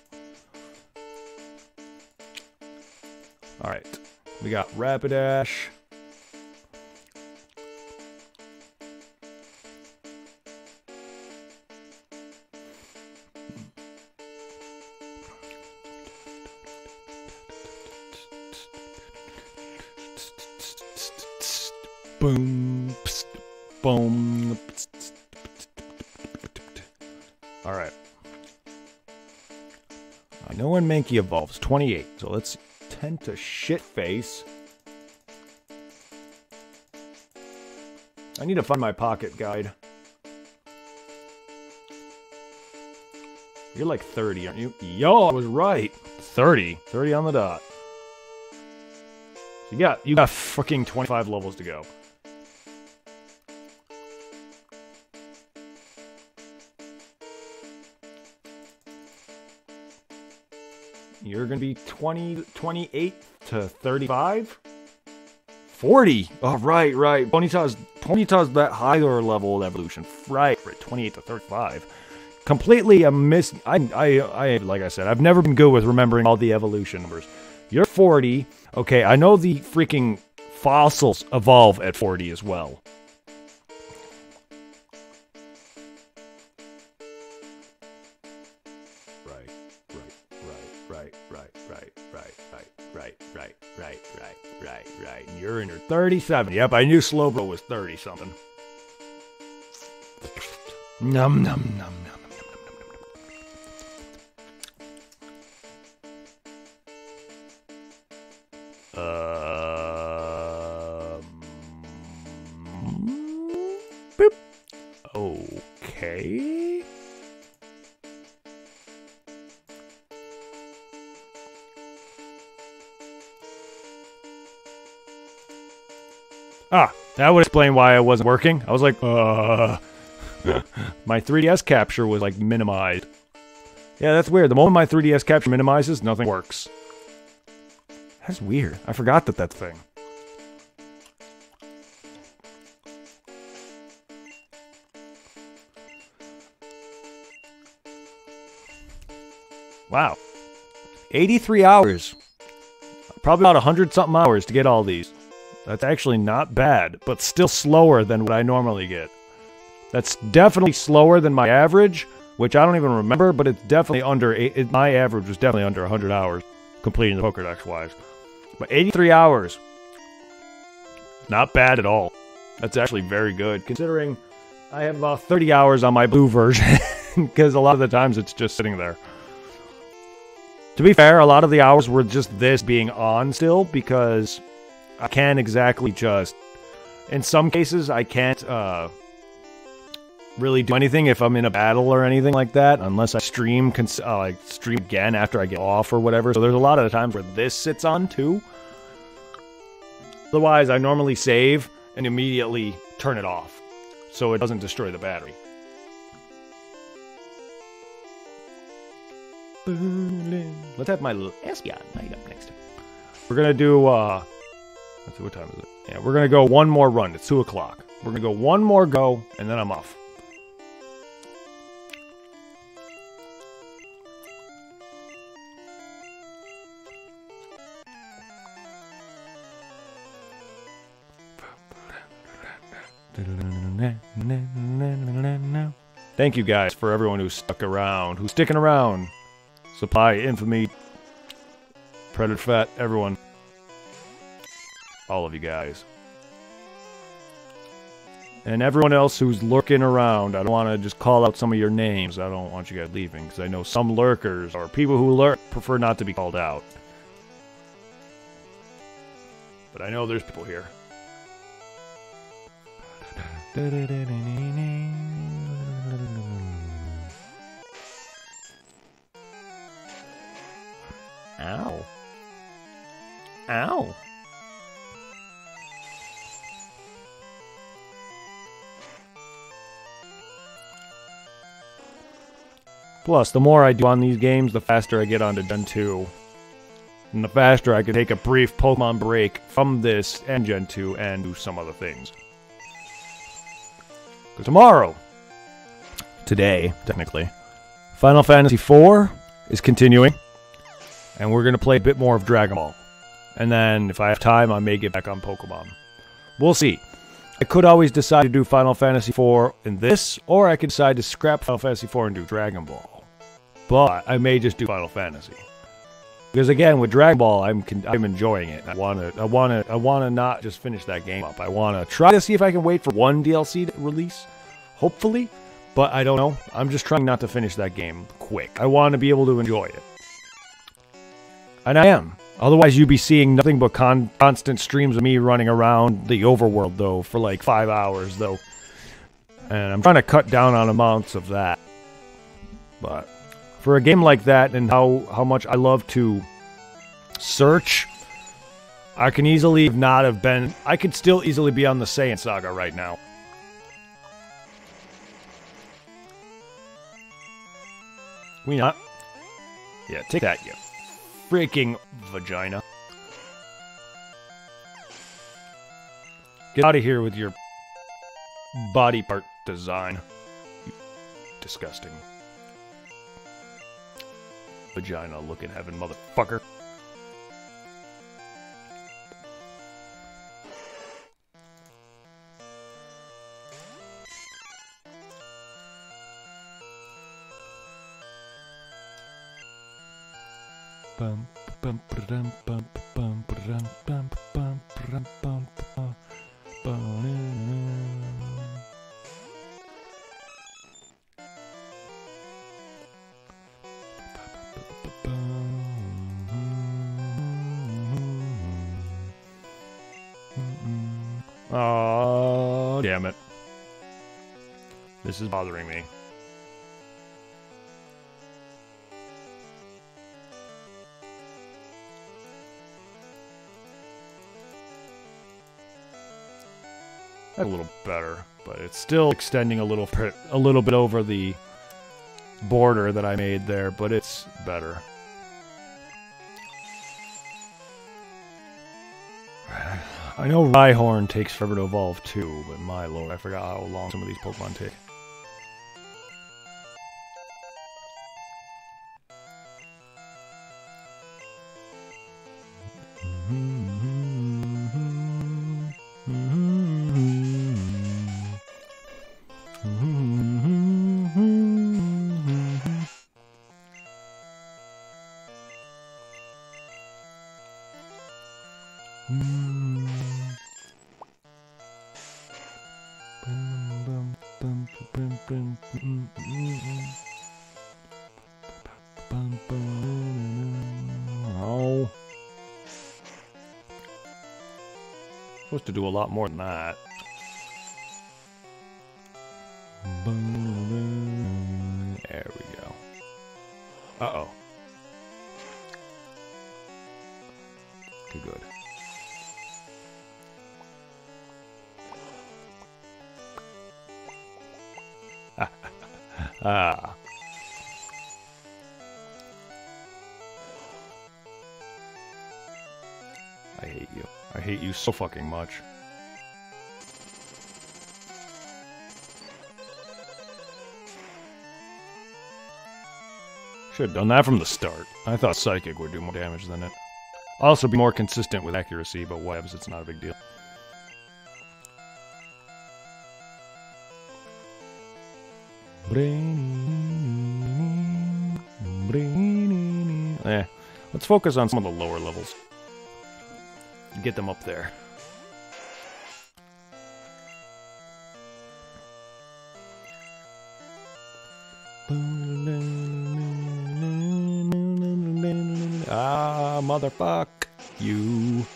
Alright, we got Rapidash. Boom, psst, boom. Alright. I know when Mankey evolves. 28. So let's tend to shitface. I need to find my pocket guide. You're like 30, aren't you? Yo, I was right. 30. 30 on the dot. So you got fucking 25 levels to go. You're gonna be 28 to 35? 40! Oh, right. Ponyta's that higher level of evolution. Right, 28 to 35. Completely a miss. Like I said, I've never been good with remembering all the evolution numbers. You're 40. Okay, I know the freaking fossils evolve at 40 as well. Right. And you're in your 37. Yep, I knew Slowbro was 30-something. Num, num, num, num. Boop. Okay. Ah, that would explain why I wasn't working. I was like, my 3DS capture was like minimized. Yeah, that's weird. The moment my 3DS capture minimizes, nothing works. That's weird. I forgot that's a thing. Wow. 83 hours. Probably about 100-something hours to get all these. That's actually not bad, but still slower than what I normally get. That's definitely slower than my average, which I don't even remember, but it's definitely under... my average was definitely under 100 hours, completing the pokedex-wise. But 83 hours. Not bad at all. That's actually very good, considering I have about 30 hours on my blue version, because a lot of the times it's just sitting there. To be fair, a lot of the hours were just this being on still, because I can't exactly just... In some cases, I can't really do anything if I'm in a battle or anything like that, unless I stream stream again after I get off or whatever. So there's a lot of the times where this sits on too. Otherwise, I normally save and immediately turn it off so it doesn't destroy the battery. Let's have my little Espeon light up next time. We're gonna do let's see, what time is it? Yeah, we're gonna go one more run. It's 2 o'clock. We're gonna go one more go and then I'm off. Thank you guys for everyone who's stuck around, who's sticking around. Supply, Infamy, Predator Fat, everyone. All of you guys. And everyone else who's lurking around, I don't want to just call out some of your names. I don't want you guys leaving, because I know some lurkers, or people who lurk, prefer not to be called out. But I know there's people here. Ow. Ow. Plus, the more I do on these games, the faster I get onto Gen 2. And the faster I can take a brief Pokemon break from this and Gen 2 and do some other things. Because tomorrow, today, technically, Final Fantasy IV is continuing. And we're going to play a bit more of Dragon Ball. And then, if I have time, I may get back on Pokemon. We'll see. I could always decide to do Final Fantasy IV in this, or I could decide to scrap Final Fantasy IV and do Dragon Ball. But I may just do Final Fantasy. Because again, with Dragon Ball, I'm enjoying it. I wanna not just finish that game up. I wanna try to see if I can wait for one DLC to release, hopefully. But I don't know. I'm just trying not to finish that game quick. I want to be able to enjoy it. And I am. Otherwise, you'd be seeing nothing but constant streams of me running around the overworld, though, for like 5 hours, though. And I'm trying to cut down on amounts of that. But for a game like that, and how much I love to search, I can easily not have been... I could still easily be on the Saiyan Saga right now. We not? Yeah, take that, you freaking vagina. Get out of here with your body part design. You disgusting. Vagina look in heaven, motherfucker. Oh, damn it. This is bothering me. A little better, but it's still extending a little bit over the border that I made there, but it's better. I know Rhyhorn takes forever to evolve too, but my lord, I forgot how long some of these Pokemon take. Oh. Supposed to do a lot more than that. Okay, good. Ah. I hate you. I hate you so fucking much. Should have done that from the start. I thought Psychic would do more damage than it. Also be more consistent with accuracy, but webs, it's not a big deal. Let's focus on some of the lower levels. Get them up there. Ah, motherfuck you.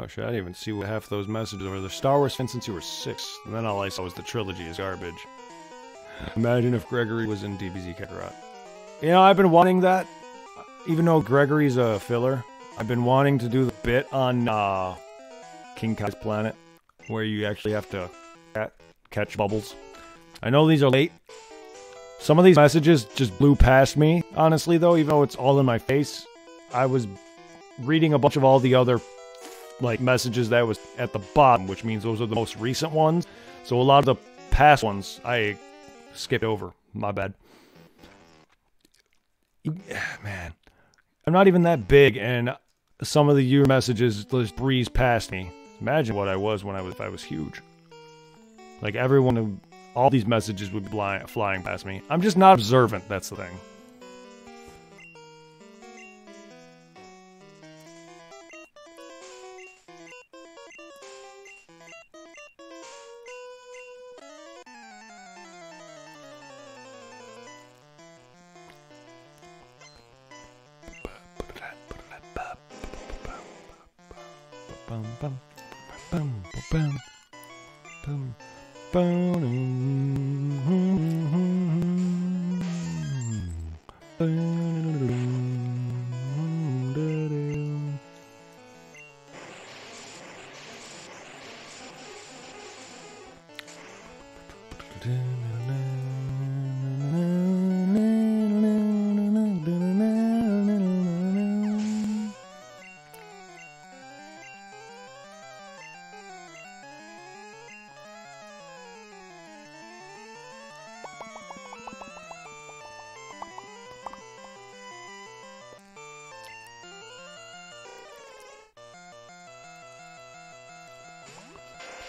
Oh shit, I didn't even see what half those messages were. The Star Wars fan since you were 6, and then all I saw was the trilogy is garbage. Imagine if Gregory was in DBZ Kakarot. You know, I've been wanting that, even though Gregory's a filler. I've been wanting to do the bit on King Kai's planet, where you actually have to catch bubbles. I know these are late. Some of these messages just blew past me, honestly, though, even though it's all in my face. I was reading a bunch of all the other like messages that was at the bottom, which means those are the most recent ones. So a lot of the past ones I skipped over. My bad. Man, I'm not even that big, and some of the your messages just breeze past me. Imagine what I was when if I was huge. Like everyone, all these messages would be flying past me. I'm just not observant. That's the thing.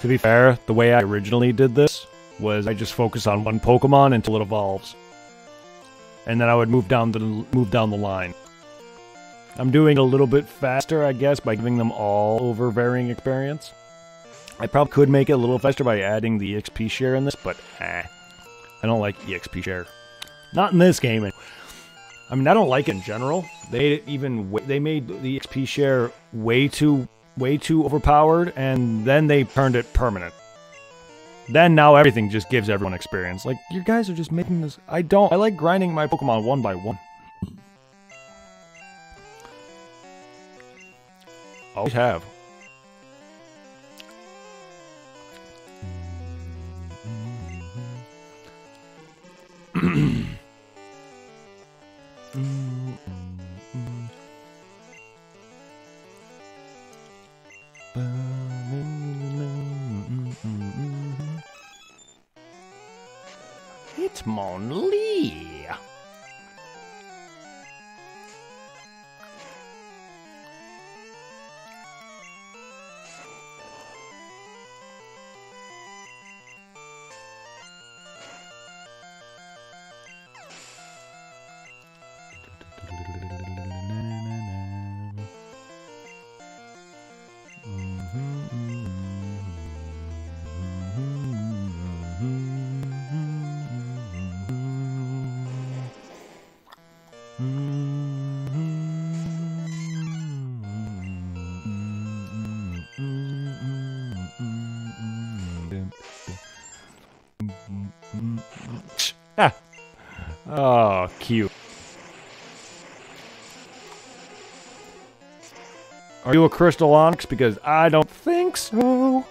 To be fair, the way I originally did this was I just focus on one Pokemon until it evolves. And then I would move down the line. I'm doing it a little bit faster, I guess, by giving them all over varying experience. I probably could make it a little faster by adding the EXP share in this, but I don't like EXP share. Not in this game. I mean, I don't like it in general. They made the EXP share way too overpowered, and then they turned it permanent. Then now everything just gives everyone experience. Like, you guys are just making this... I like grinding my Pokemon one by one. Always have. It's Mon Lee. Ah. Oh, cute. Are you a crystal onyx? Because I don't think so.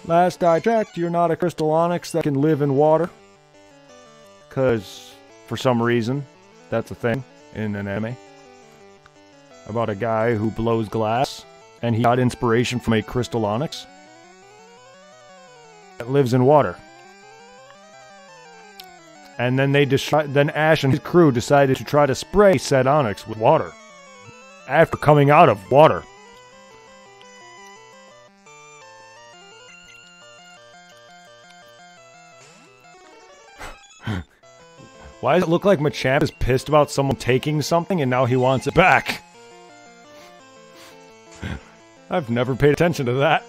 Last I checked, you're not a crystal onyx that can live in water. Because, for some reason, that's a thing in an anime. About a guy who blows glass, and he got inspiration from a crystal onyx that lives in water. And then then Ash and his crew decided to try to spray said onyx with water after coming out of water. Why does it look like Machamp is pissed about someone taking something and now he wants it back? I've never paid attention to that.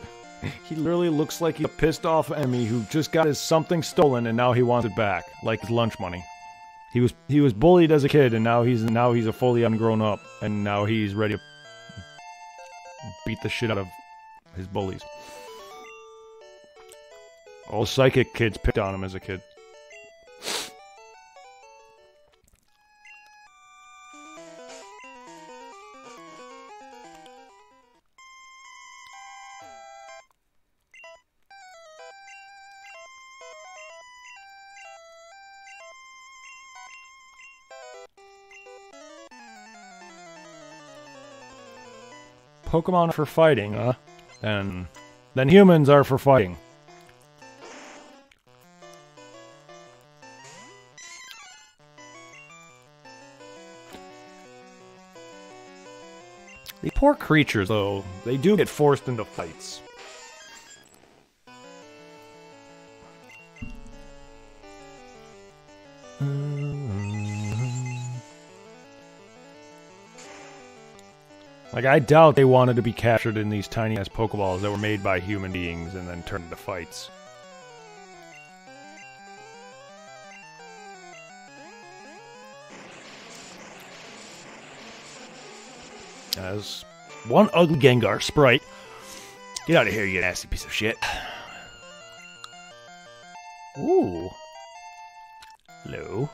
He literally looks like he's a pissed off enemy who just got his something stolen and now he wants it back, like his lunch money. He was bullied as a kid and now he's a fully grown up and now he's ready to beat the shit out of his bullies. All psychic kids picked on him as a kid. Pokemon are for fighting, huh? And then humans are for fighting. The poor creatures, though, they do get forced into fights. Like, I doubt they wanted to be captured in these tiny-ass Pokeballs that were made by human beings and then turned into fights. As one ugly Gengar sprite. Get out of here, you nasty piece of shit. Ooh. Hello.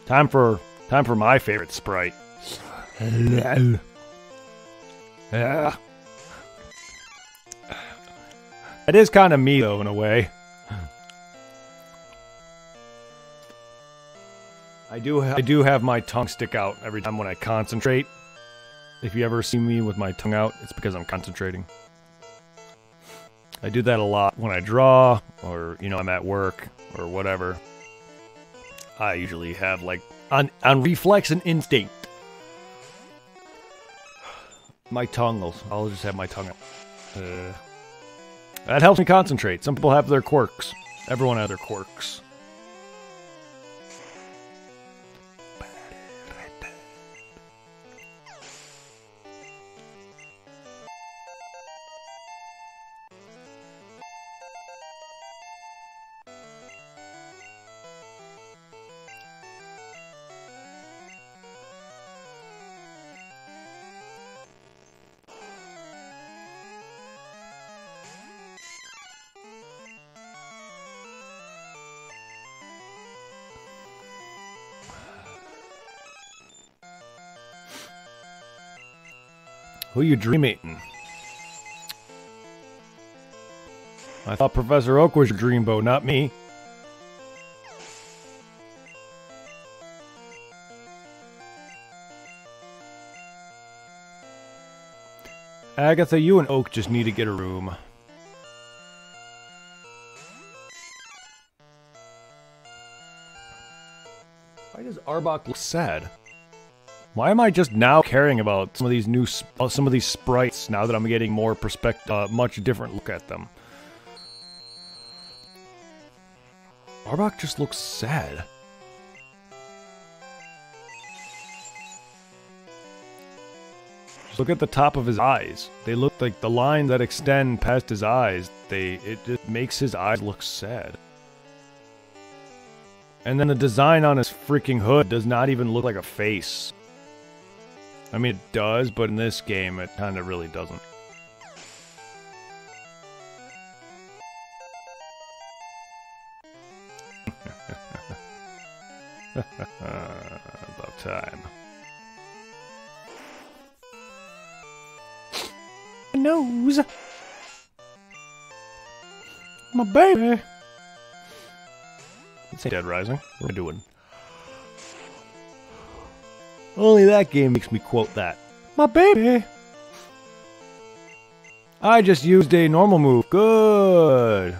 Time for my favorite sprite. Hello. Yeah. It is kind of me, though, in a way. I do have my tongue stick out every time when I concentrate. If you ever see me with my tongue out, it's because I'm concentrating. I do that a lot when I draw, or, you know, I'm at work, or whatever. I usually have, like, on reflex and instinct. My tongue, I'll just have my tongue out. That helps me concentrate. Some people have their quirks. Everyone has their quirks. Who you dream eating? I thought Professor Oak was your dreamboat, not me. Agatha, you and Oak just need to get a room. Why does Arbok look sad? Why am I just now caring about some of these sprites now that I'm getting more much different look at them? Arbok just looks sad. Just look at the top of his eyes. They look like the lines that extend past his eyes. It just makes his eyes look sad. And then the design on his freaking hood does not even look like a face. I mean, it does, but in this game, it kind of really doesn't. About time. Nose. My baby. It's Dead Rising. What are we doing? Only that game makes me quote that. My baby. I just used a normal move. Good.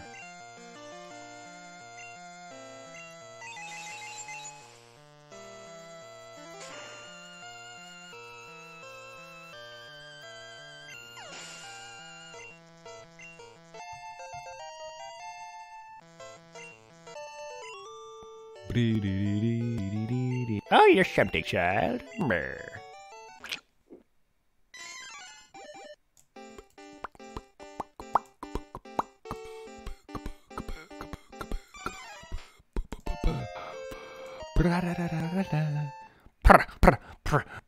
Oh, you're something, child. Brr.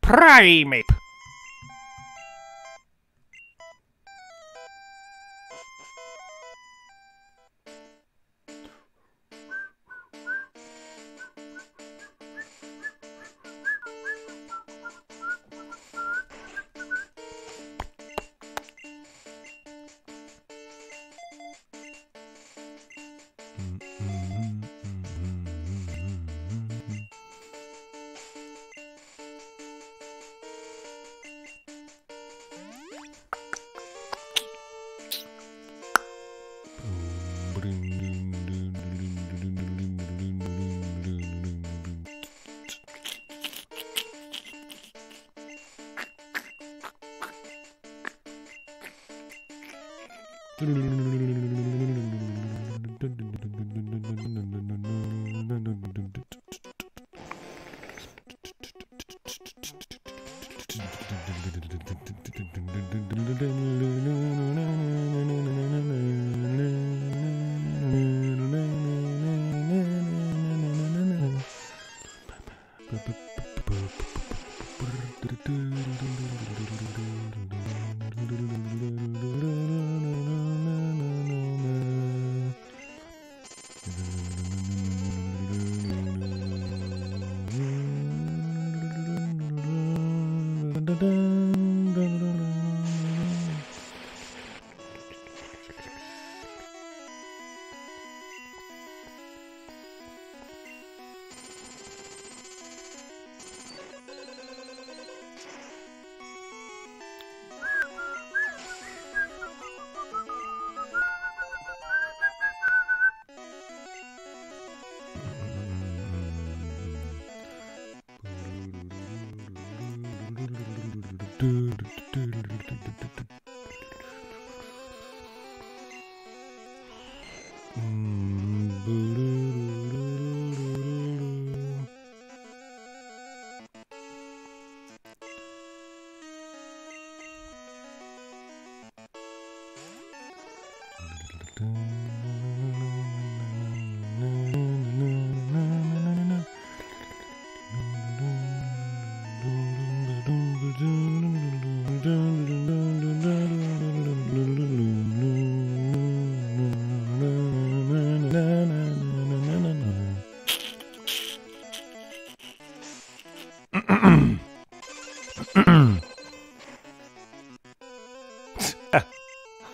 Primate.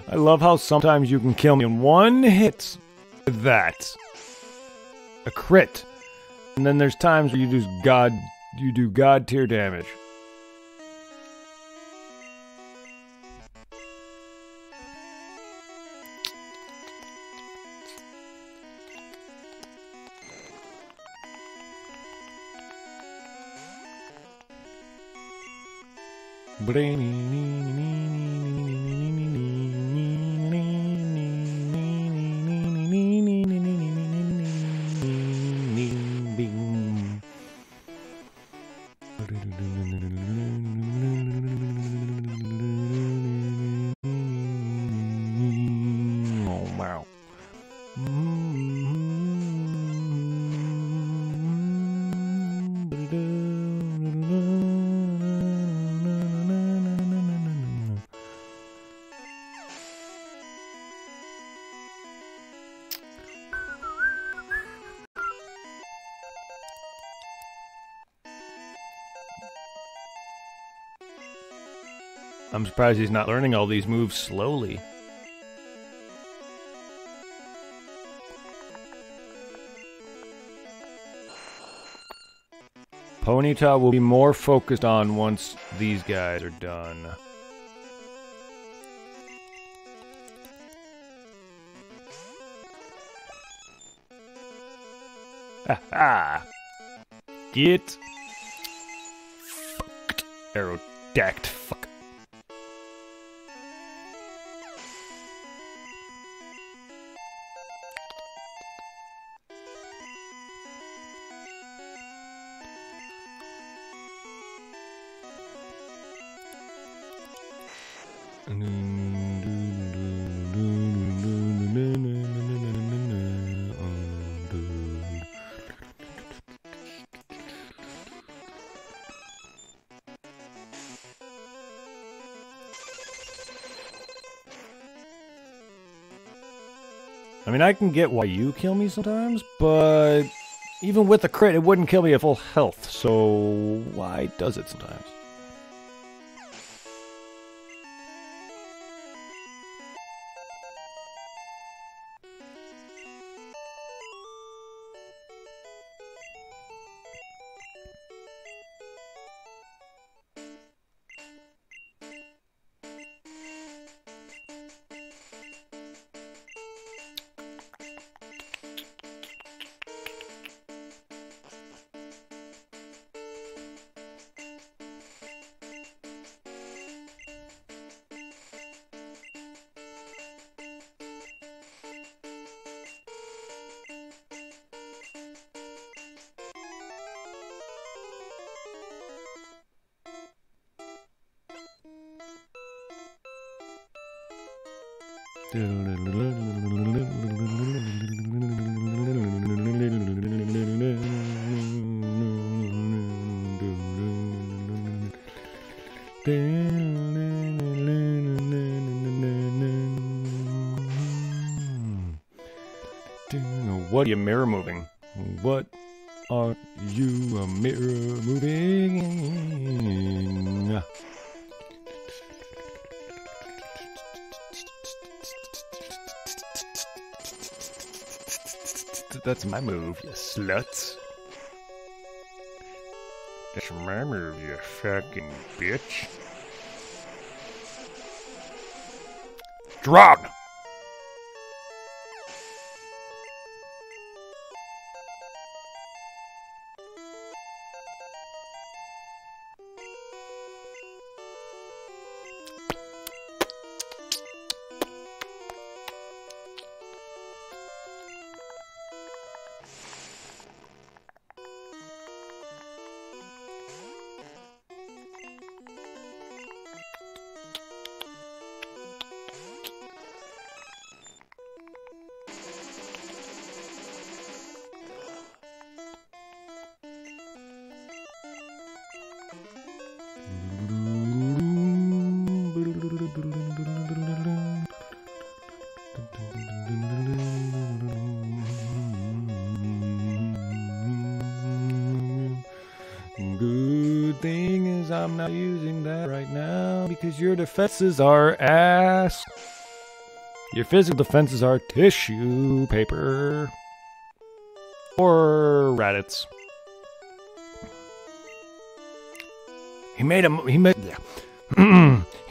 I love how sometimes you can kill me in one hit with that. A crit. And then there's times where you do god tier damage. I'm surprised he's not learning all these moves slowly. Ponyta will be more focused on once these guys are done. Ha! Get fucked, Aerodact. Fuck. I mean, I can get why you kill me sometimes, but even with a crit, it wouldn't kill me at full health, so why does it sometimes? What are you mirror moving? What are you mirror moving? That's my move, you sluts. That's my move, you fucking bitch. Drown! Good thing is I'm not using that right now because your defenses are ass. Your physical defenses are tissue paper or Raditz. He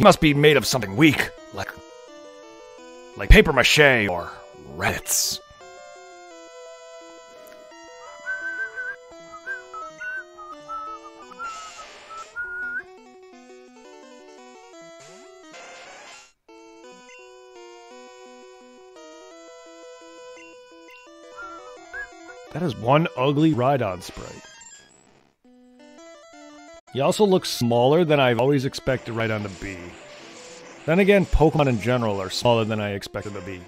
must be made of something weak, like paper mache or Raditz. That is one ugly Rhydon sprite. He also looks smaller than I've always expected Rhydon to be. Then again, Pokemon in general are smaller than I expected to be.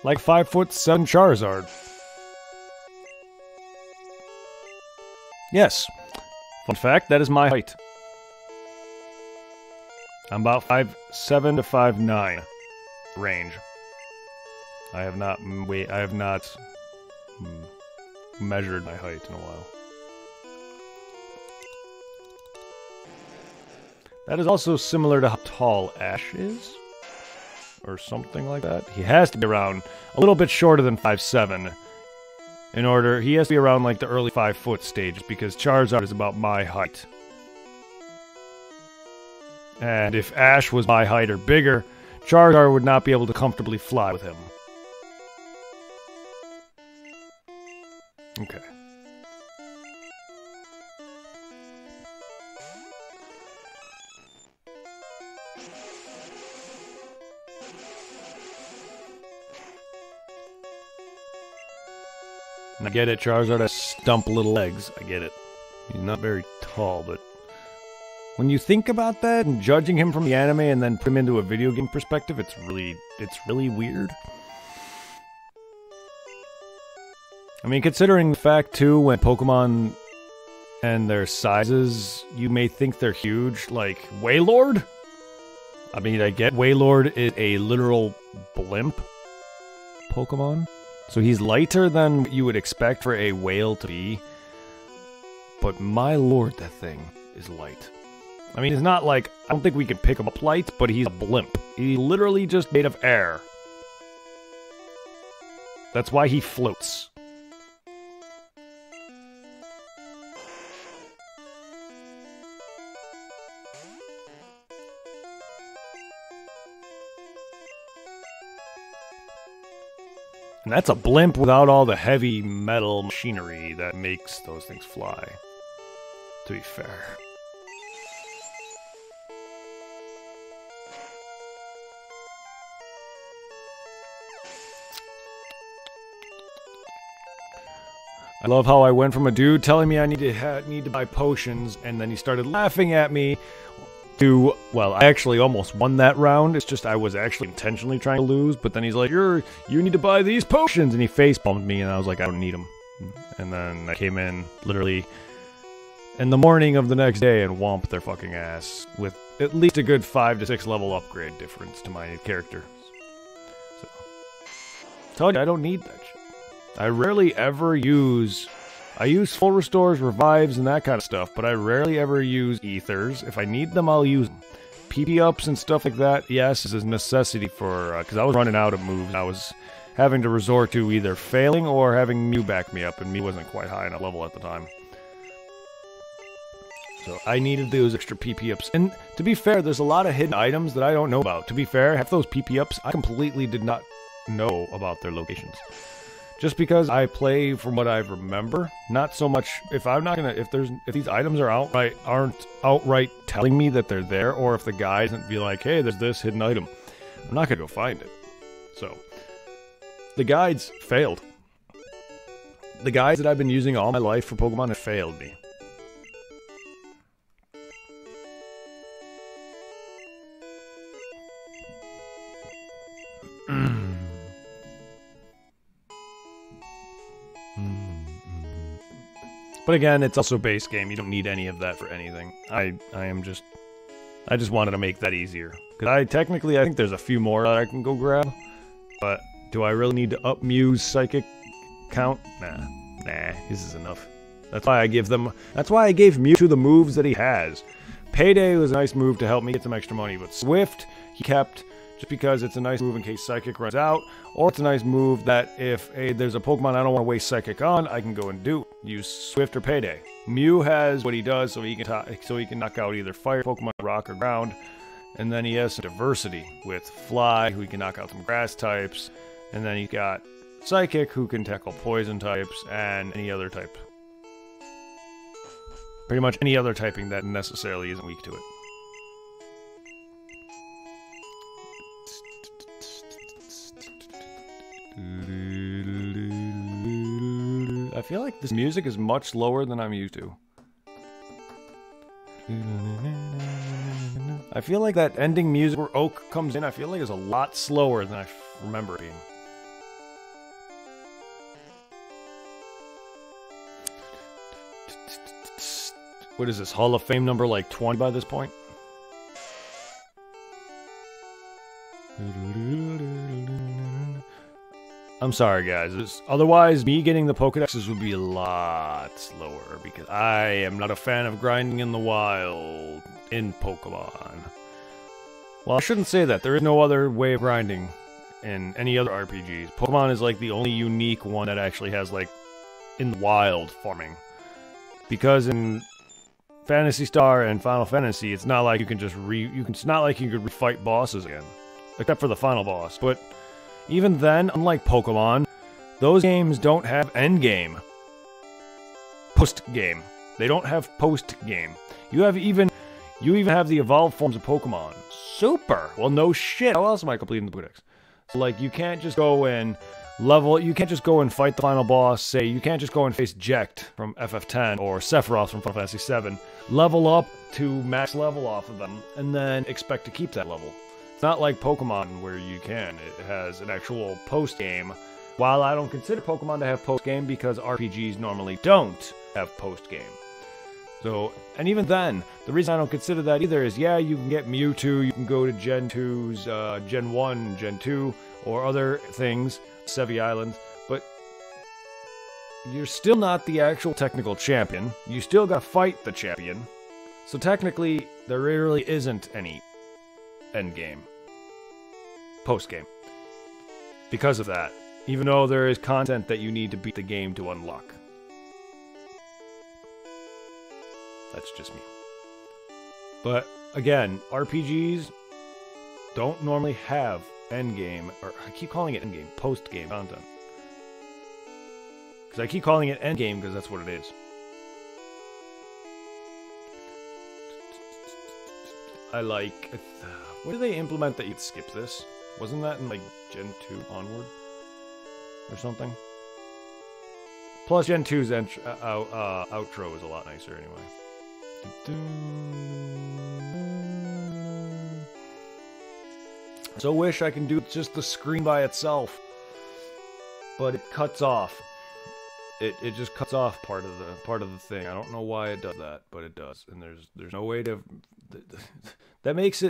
Like 5'7" Charizard. Yes. Fun fact, that is my height. I'm about 5'7" to 5'9" range. I have not measured my height in a while. That is also similar to how tall Ash is. Or something like that. He has to be around a little bit shorter than 5'7". He has to be around like the early 5-foot stages because Charizard is about my height. And if Ash was my height or bigger, Charizard would not be able to comfortably fly with him. Okay. And I get it, Charizard has stump little legs. I get it. He's not very tall, but when you think about that and judging him from the anime and then put him into a video game perspective, it's really weird. I mean, considering the fact, too, when Pokemon and their sizes, you may think they're huge, like Wailord? I mean, I get Wailord is a literal blimp Pokemon. So he's lighter than you would expect for a whale to be. But my lord, that thing is light. I mean, it's not like, I don't think we can pick him up light, but he's a blimp. He's literally just made of air. That's why he floats. And that's a blimp without all the heavy metal machinery that makes those things fly. To be fair. I love how I went from a dude telling me I need to buy potions, and then he started laughing at me, to, well, I actually almost won that round. It's just I was actually intentionally trying to lose, but then he's like, you need to buy these potions, and he facepalmed me, and I was like, I don't need them. And then I came in, literally, in the morning of the next day and whomped their fucking ass with at least a good 5 to 6 level upgrade difference to my character. So, I told you, I don't need that shit. I rarely ever use... I use full restores, revives, and that kind of stuff, but I rarely ever use ethers. If I need them, I'll use them. PP ups and stuff like that, yes, is a necessity for, because I was running out of moves. I was having to resort to either failing or having Mew back me up, and Mew wasn't quite high enough level at the time. So I needed those extra PP ups. And to be fair, there's a lot of hidden items that I don't know about. To be fair, half those PP ups, I completely did not know about their locations. Just because I play from what I remember, not so much if I'm not gonna if these items aren't outright telling me that they're there, or if the guide doesn't be like, hey, there's this hidden item, I'm not gonna go find it. So the guides failed. The guides that I've been using all my life for Pokemon have failed me. But again, it's also base game. You don't need any of that for anything. I just wanted to make that easier. Because I think there's a few more that I can go grab. But do I really need to up Mew's psychic count? Nah, this is enough. That's why I gave Mew the moves that he has. Payday was a nice move to help me get some extra money, but Swift, he kept just because it's a nice move in case Psychic runs out, or it's a nice move that if there's a Pokemon I don't want to waste Psychic on, I can go and use Swift or Payday. Mew has what he does, so he can knock out either Fire Pokemon, Rock, or Ground, and then he has some diversity with Fly, who he can knock out some Grass types, and then he's got Psychic, who can tackle Poison types and any other type. Pretty much any other typing that necessarily isn't weak to it. I feel like this music is much lower than I'm used to. I feel like that ending music where Oak comes in, I feel like is a lot slower than I remember it being. What is this, Hall of Fame number like 20 by this point? I'm sorry, guys. Otherwise, me getting the Pokedexes would be a lot slower, because I am not a fan of grinding in the wild. in Pokemon. Well, I shouldn't say that. There is no other way of grinding in any other RPGs. Pokemon is like the only unique one that actually has like in the wild farming. Because in Phantasy Star and Final Fantasy, it's not like you can just it's not like you could refight bosses again. Except for the final boss. But even then, unlike Pokemon, those games don't have endgame. Post-game. They don't have post-game. You even have the evolved forms of Pokemon. Super! Well, no shit. How else am I completing the pokedex? So, like, you can't just go and you can't just go and fight the final boss, say, you can't just go and face Jekt from FF10 or Sephiroth from Final Fantasy VII, level up to max level off of them, and then expect to keep that level. It's not like Pokemon where you can. It has an actual post-game. While I don't consider Pokemon to have post-game because RPGs normally don't have post-game. So, and even then, the reason I don't consider that either is, yeah, you can get Mewtwo, you can go to Gen 2's, Gen 1, Gen 2, or other things, Sevi Island, but you're still not the actual technical champion. You still gotta fight the champion. So technically, there really isn't any endgame. Post-game. Because of that. Even though there is content that you need to beat the game to unlock. That's just me. But, again, RPGs don't normally have endgame, or I keep calling it endgame, post-game content. Because I keep calling it endgame because that's what it is. I like... What do they implement that you'd skip this? Wasn't that in, like, Gen 2 onward? Or something? Plus, Gen 2's outro is a lot nicer anyway. So wish I can do just the screen by itself. But it cuts off. It just cuts off part of the thing. I don't know why it does that, but it does. And there's no way to... That means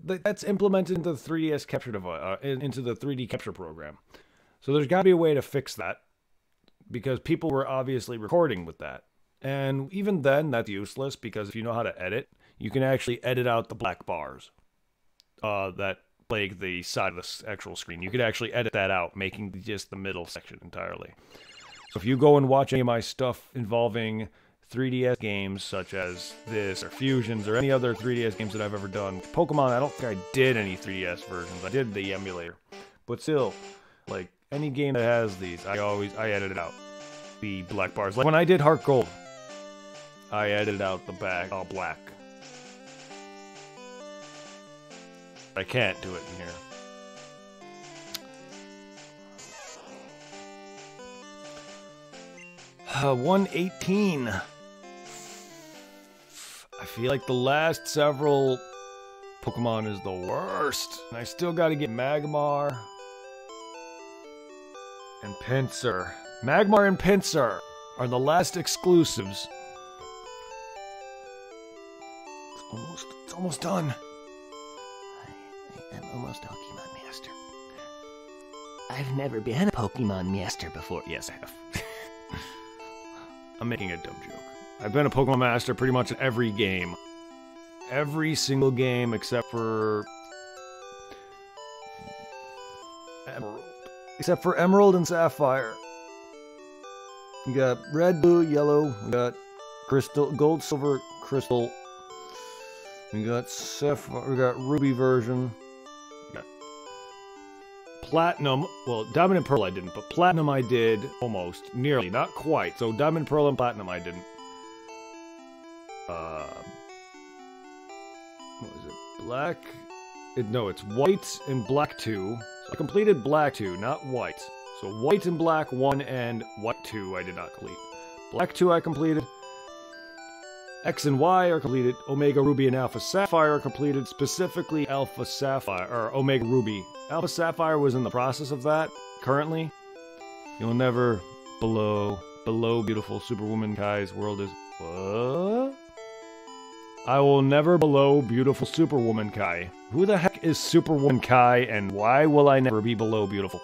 that's implemented into the 3DS capture device, into the 3D capture program. So there's got to be a way to fix that, because people were obviously recording with that. And even then, that's useless, because if you know how to edit, you can actually edit out the black bars that plague the side of the actual screen. You could actually edit that out, making just the middle section entirely. So if you go and watch any of my stuff involving 3DS games, such as this, or Fusions, or any other 3DS games that I've ever done, Pokemon, I don't think I did any 3DS versions. I did the emulator. But still, like, any game that has these, I edit it out. The black bars. Like when I did Heart Gold, I edited out the back all black. I can't do it in here. 118. I feel like the last several Pokemon is the worst. And I still gotta get Magmar and Pinsir. Magmar and Pinsir are the last exclusives. It's almost done. I'm almost a Pokemon Master. I've never been a Pokemon Master before. Yes, I have. I'm making a dumb joke. I've been a Pokemon Master pretty much in every game. Every single game except for... Emerald. Except for Emerald and Sapphire. We got Red, Blue, Yellow. We got Crystal, Gold, Silver, Crystal. We got Sapphire. We got Ruby version. We got Platinum. Well, Diamond and Pearl I didn't, but Platinum I did almost. Nearly. Not quite. So Diamond, Pearl, and Platinum I didn't. What was it? Black? No, it's White and Black 2. So I completed Black 2, not White. So White and Black 1 and White 2 I did not complete. Black 2 I completed. X and Y are completed. Omega Ruby and Alpha Sapphire are completed. Specifically Alpha Sapphire, or Omega Ruby. Alpha Sapphire was in the process of that, currently. You'll never below beautiful Superwoman Kai's world is... What? I will never below beautiful Superwoman Kai. Who the heck is Superwoman Kai, and why will I never be below beautiful?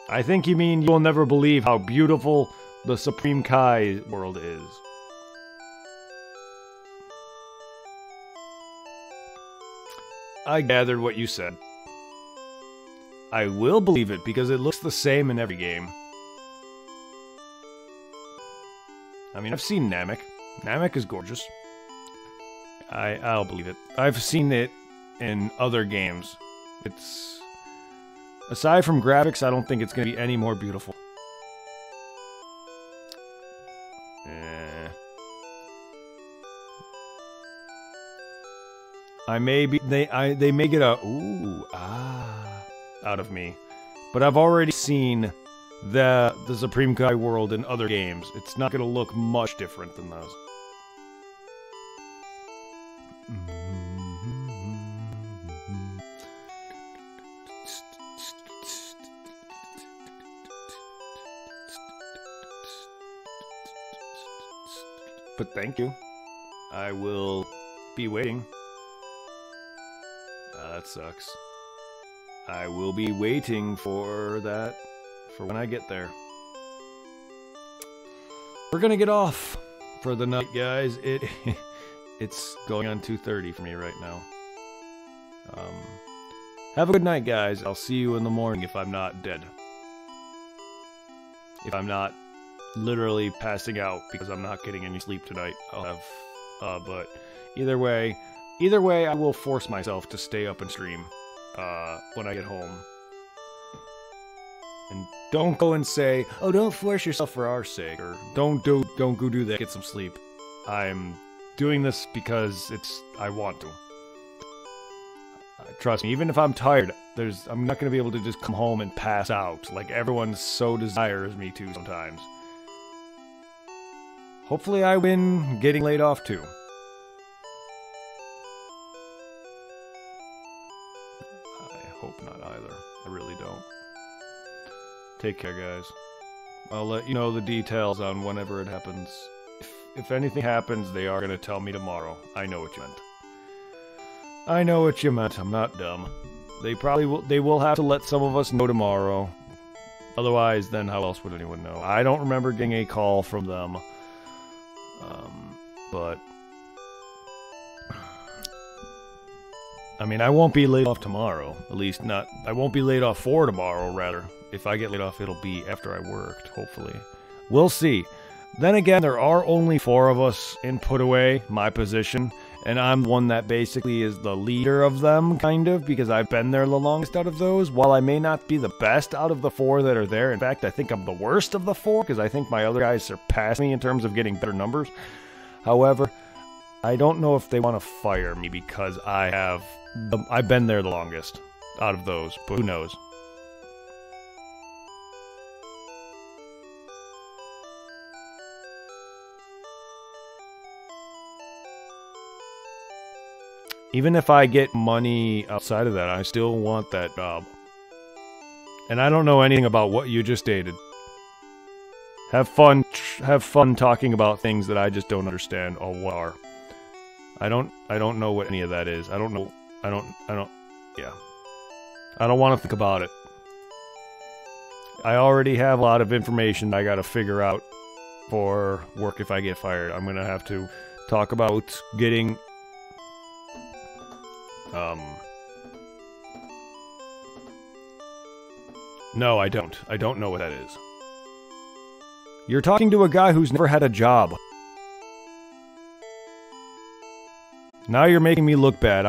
I think you mean you will never believe how beautiful the Supreme Kai world is. I gathered what you said. I will believe it because it looks the same in every game. I mean, I've seen Namek. Namek is gorgeous. I'll believe it. I've seen it in other games. It's... Aside from graphics, I don't think it's going to be any more beautiful. They may get a out of me, but I've already seen the Supreme Kai world in other games. It's not going to look much different than those. But thank you. I will be waiting. That sucks. I will be waiting for that, for when I get there. We're gonna get off for the night, guys. It's going on 2:30 for me right now. Have a good night, guys. I'll see you in the morning if I'm not dead. If I'm not literally passing out because I'm not getting any sleep tonight, I'll have, but either way, I will force myself to stay up and stream, when I get home. And don't go and say, oh, don't force yourself for our sake, or don't go do that, get some sleep. I'm doing this because I want to. Trust me, even if I'm tired, I'm not going to be able to just come home and pass out, like everyone so desires me to sometimes. Hopefully I win getting laid off too. I hope not either. I really don't. Take care, guys. I'll let you know the details on whenever it happens. If anything happens, they are going to tell me tomorrow. I know what you meant. I know what you meant. I'm not dumb. They will have to let some of us know tomorrow. Otherwise, then how else would anyone know? I don't remember getting a call from them. But I mean, I won't be laid off tomorrow. At least not. I won't be laid off for tomorrow, rather. If I get laid off, it'll be after I worked, hopefully. We'll see. Then again, there are only 4 of us in Put Away, my position, and I'm one that basically is the leader of them, kind of, because I've been there the longest out of those. While I may not be the best out of the 4 that are there, in fact, I think I'm the worst of the 4, because I think my other guys surpass me in terms of getting better numbers. However, I don't know if they want to fire me because I've been there the longest out of those, but who knows. Even if I get money outside of that, I still want that job. And I don't know anything about what you just stated. Have fun talking about things that I just don't understand or what are. I don't know what any of that is. I don't yeah. I don't want to think about it. I already have a lot of information I gotta figure out for work if I get fired. I'm gonna have to talk about getting no, I don't. I don't know what that is. You're talking to a guy who's never had a job. Now you're making me look bad.